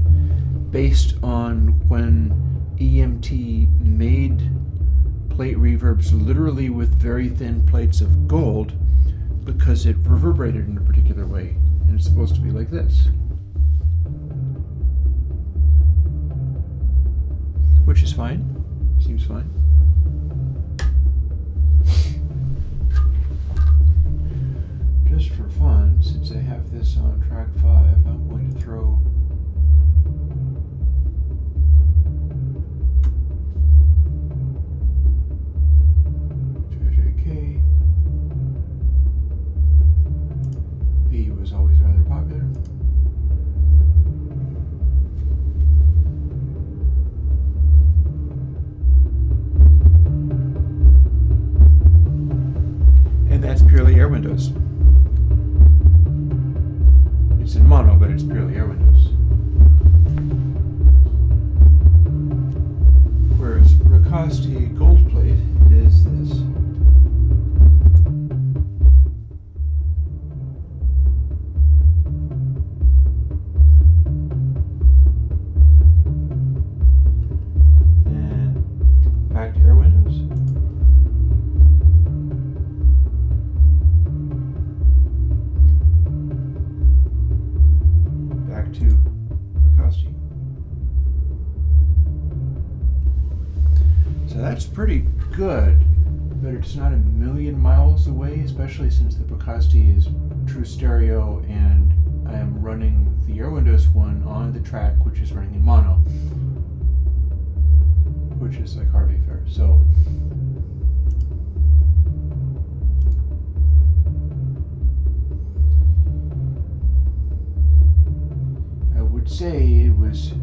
based on when EMT made plate reverbs literally with very thin plates of gold, because it reverberated in a particular way, and it's supposed to be like this. Which is fine. Seems fine. Just for fun, since I have this on track 5, I'm going to throw JJK. B was always rather popular. And that's purely Airwindows. It's in mono, but it's purely Airwindows. Whereas Bricasti gold plate is this. And back to Airwindows. To Bricasti. So that's pretty good, but it's not a million miles away, especially since the Bricasti is true stereo and I am running the Airwindows one on the track which is running in mono, which is like hardly fair. So say it was,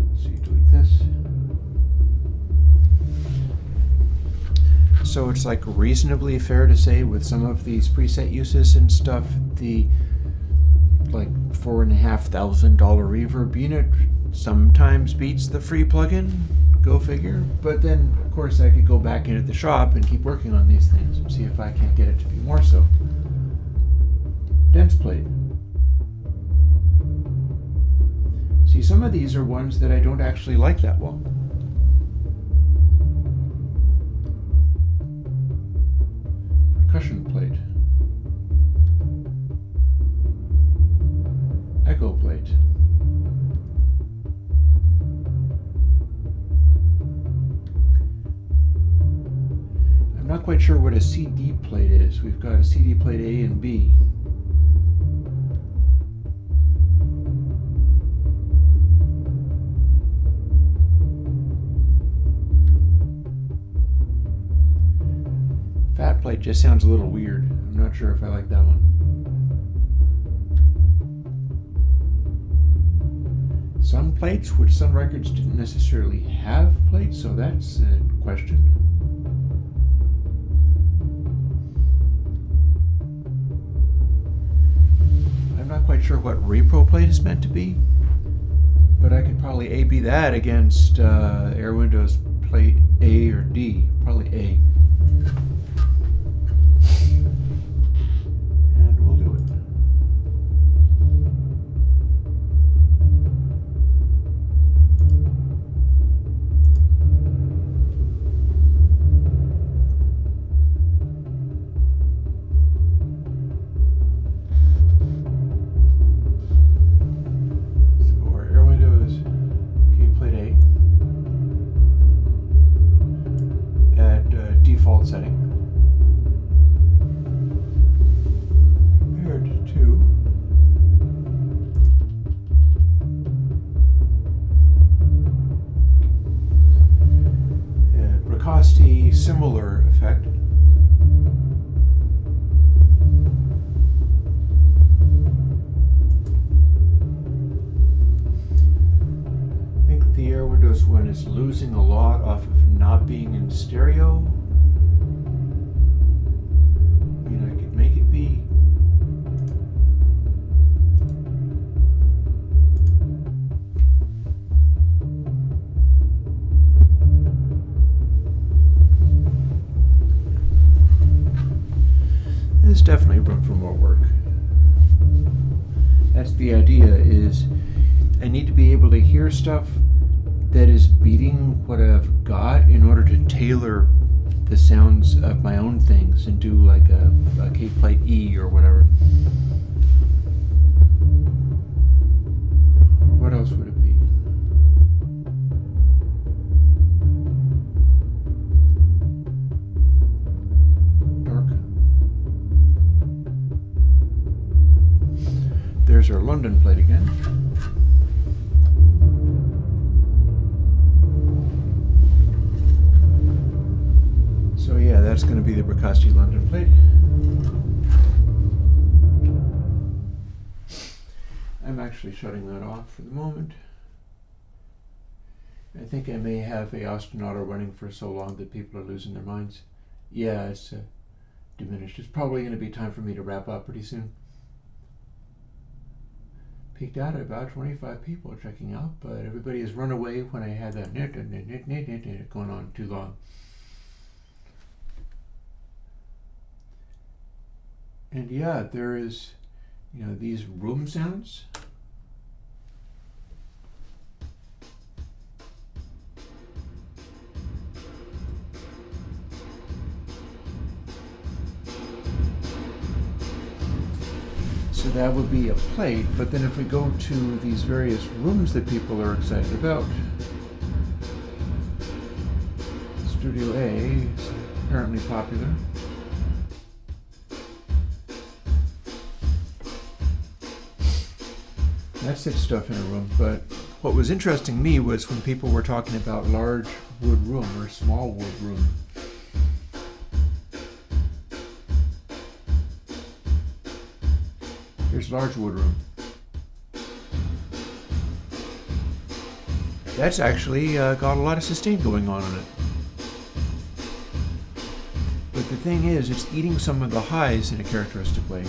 let's see, delete this. So it's like reasonably fair to say with some of these preset uses and stuff, the like $4,500 reverb unit sometimes beats the free plugin. Go figure. But then of course I could go back in at the shop and keep working on these things and see if I can't get it to be more so. Dense plate. See, some of these are ones that I don't actually like that well. Percussion plate. Echo plate. I'm not quite sure what a CD plate is. We've got a CD plate A and B. Fat plate just sounds a little weird. I'm not sure if I like that one. some plates, which some records didn't necessarily have plates, so that's a question. I'm not quite sure what repro plate is meant to be, but I could probably A/B that against Airwindows plate A or D, probably A. And we'll do it. Default setting. Compared to Bricasti, similar effect. I think the Airwindows one is losing a lot off of not being in stereo. I could make it be. There's definitely room for more work. That's the idea, is I need to be able to hear stuff that is beating what I've got in order to tailor the sounds of my own things and do like a K plate E or whatever. Or what else would it be? Dark. There's our London plate again. So yeah, that's going to be the Bricasti London plate. I'm actually shutting that off for the moment. I think I may have a Austin Auto running for so long that people are losing their minds. Yeah, it's diminished. It's probably going to be time for me to wrap up pretty soon. Peaked out at about 25 people checking out, but everybody has run away when I had that going on too long. And yeah, there is, these room sounds. So that would be a plate, but then if we go to these various rooms that people are excited about, Studio A is apparently popular. That's its stuff in a room, but what was interesting to me was when people were talking about large wood room or small wood room. Here's large wood room. That's actually got a lot of sustain going on in it. But the thing is, it's eating some of the highs in a characteristic way.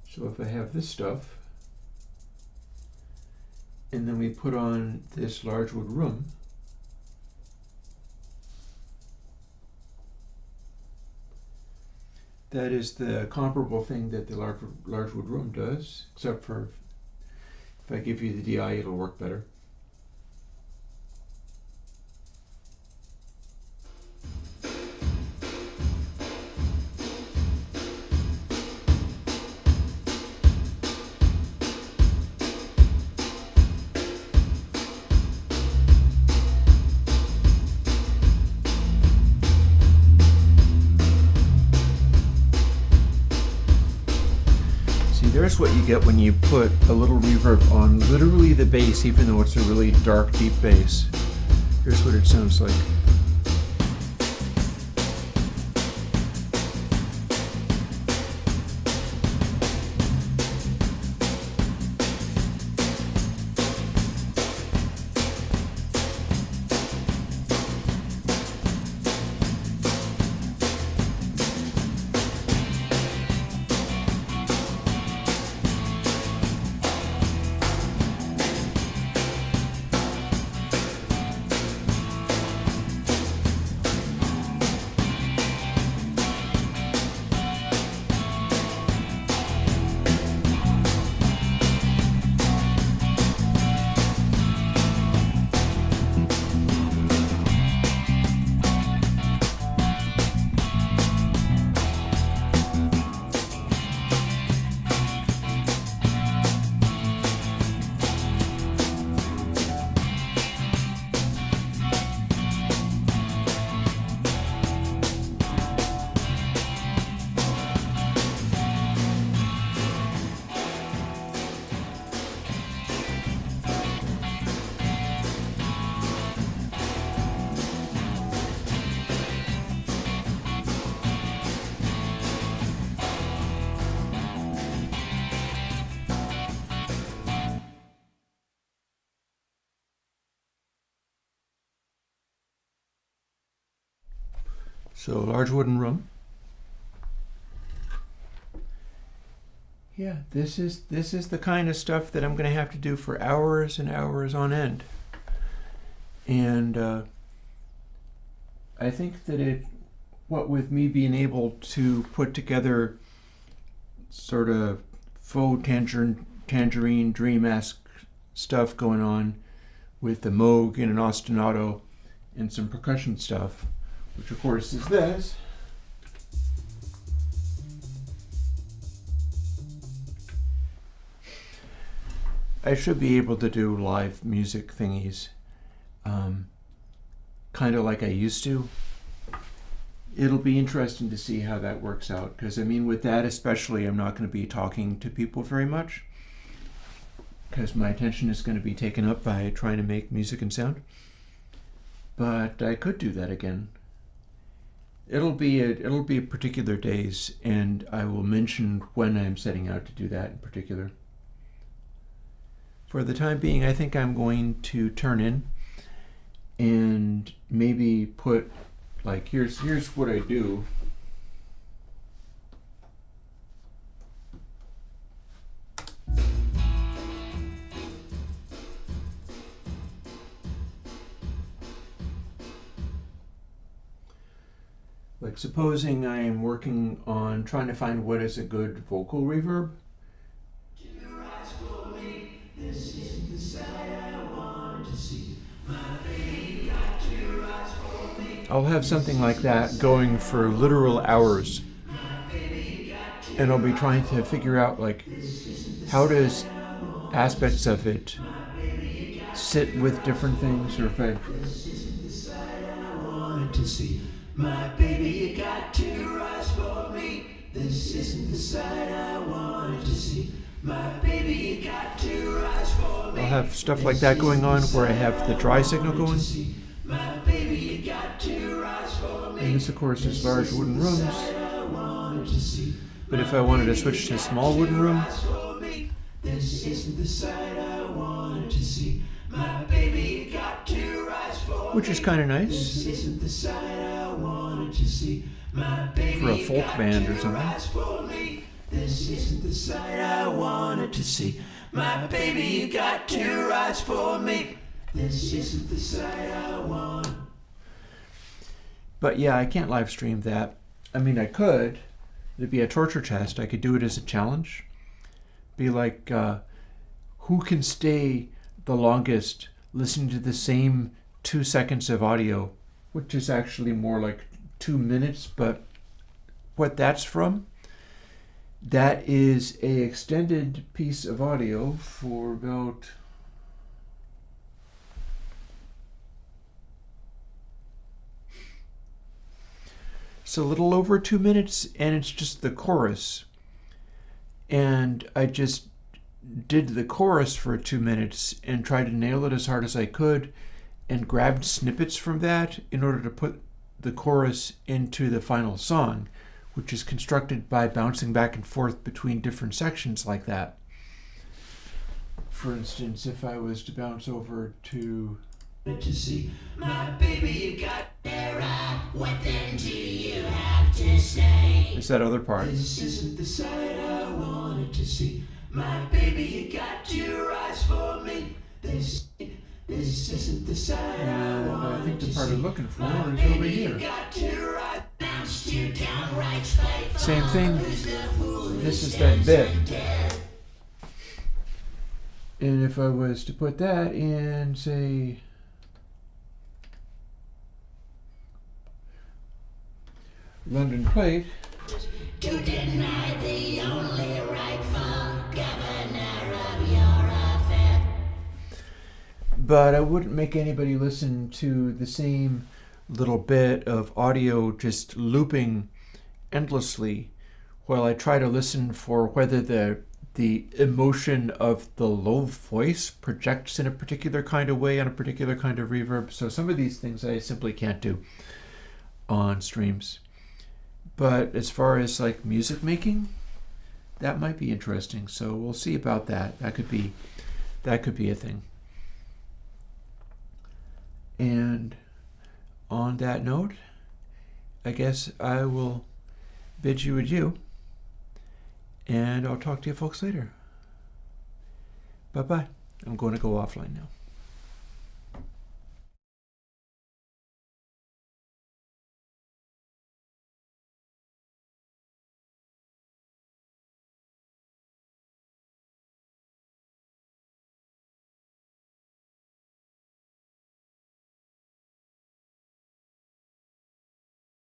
So if I have this stuff, and then we put on this large wood room, that is the comparable thing that the large wood room does, except for if I give you the DI, it'll work better. There's what you get when you put a little reverb on literally the bass, even though it's a really dark, deep bass. Here's what it sounds like. So, large wooden room. Yeah, this is the kind of stuff that I'm going to have to do for hours and hours on end. And I think that what with me being able to put together sort of faux tangerine dream-esque stuff going on with the Moog and an ostinato and some percussion stuff, which of course is this. I should be able to do live music thingies, kind of like I used to. It'll be interesting to see how that works out, because I mean with that especially, I'm not going to be talking to people very much, because my attention is going to be taken up by trying to make music and sound. But I could do that again. It'll be particular days, and I will mention when I'm setting out to do that in particular. For the time being, I think I'm going to turn in and maybe put, like, here's what I do. Like, supposing I am working on trying to find what is a good vocal reverb. I'll have something like that going for literal hours. And I'll be trying to figure out, like, how does aspects of it sit with different things, or if I... My baby, you got to rise for me. This isn't the side I wanted to see. My baby, you got to rise for me. I'll have stuff like that going on where I have the dry signal going. My baby, you got to rise for me. And this, of course, is large wooden rooms. But if I wanted to switch to small wooden room, this isn't the side I wanted to see. My baby, you got to rise for me. Which is kind of nice. This isn't the side I wanted to see. My baby, for a folk band or something. This isn't the side I wanted to see. My baby, you got to rise for me. This isn't the side I want. But yeah, I can't live stream that. I mean, I could. It'd be a torture test. I could do it as a challenge. Be like, who can stay the longest listening to the same 2 seconds of audio, which is actually more like 2 minutes, but what that's from, that is a extended piece of audio for about a little over 2 minutes, and it's just the chorus. And I just did the chorus for 2 minutes and tried to nail it as hard as I could, and grabbed snippets from that in order to put the chorus into the final song, which is constructed by bouncing back and forth between different sections like that. For instance, if I was to bounce over to see my baby, you got there. What then do you have to say? it's that other part. This isn't the side I wanted to see. My baby, you got your eyes for me. This isn't the side I And I wanted think the to part see. I'm looking for My is baby, over you here. got your eyes, bounced you downright spiteful. Same thing. Who's the fool who This is that stands bit. undead? And if I was to put that in, say, London Plate, To deny the only rightful governor of your affair. but I wouldn't make anybody listen to the same little bit of audio just looping endlessly while I try to listen for whether the emotion of the low voice projects in a particular kind of way on a particular kind of reverb. So some of these things I simply can't do on streams. But as far as like music making, that might be interesting. So we'll see about that. That could be a thing. And on that note, I guess I will bid you adieu. And I'll talk to you folks later. Bye-bye. I'm going to go offline now.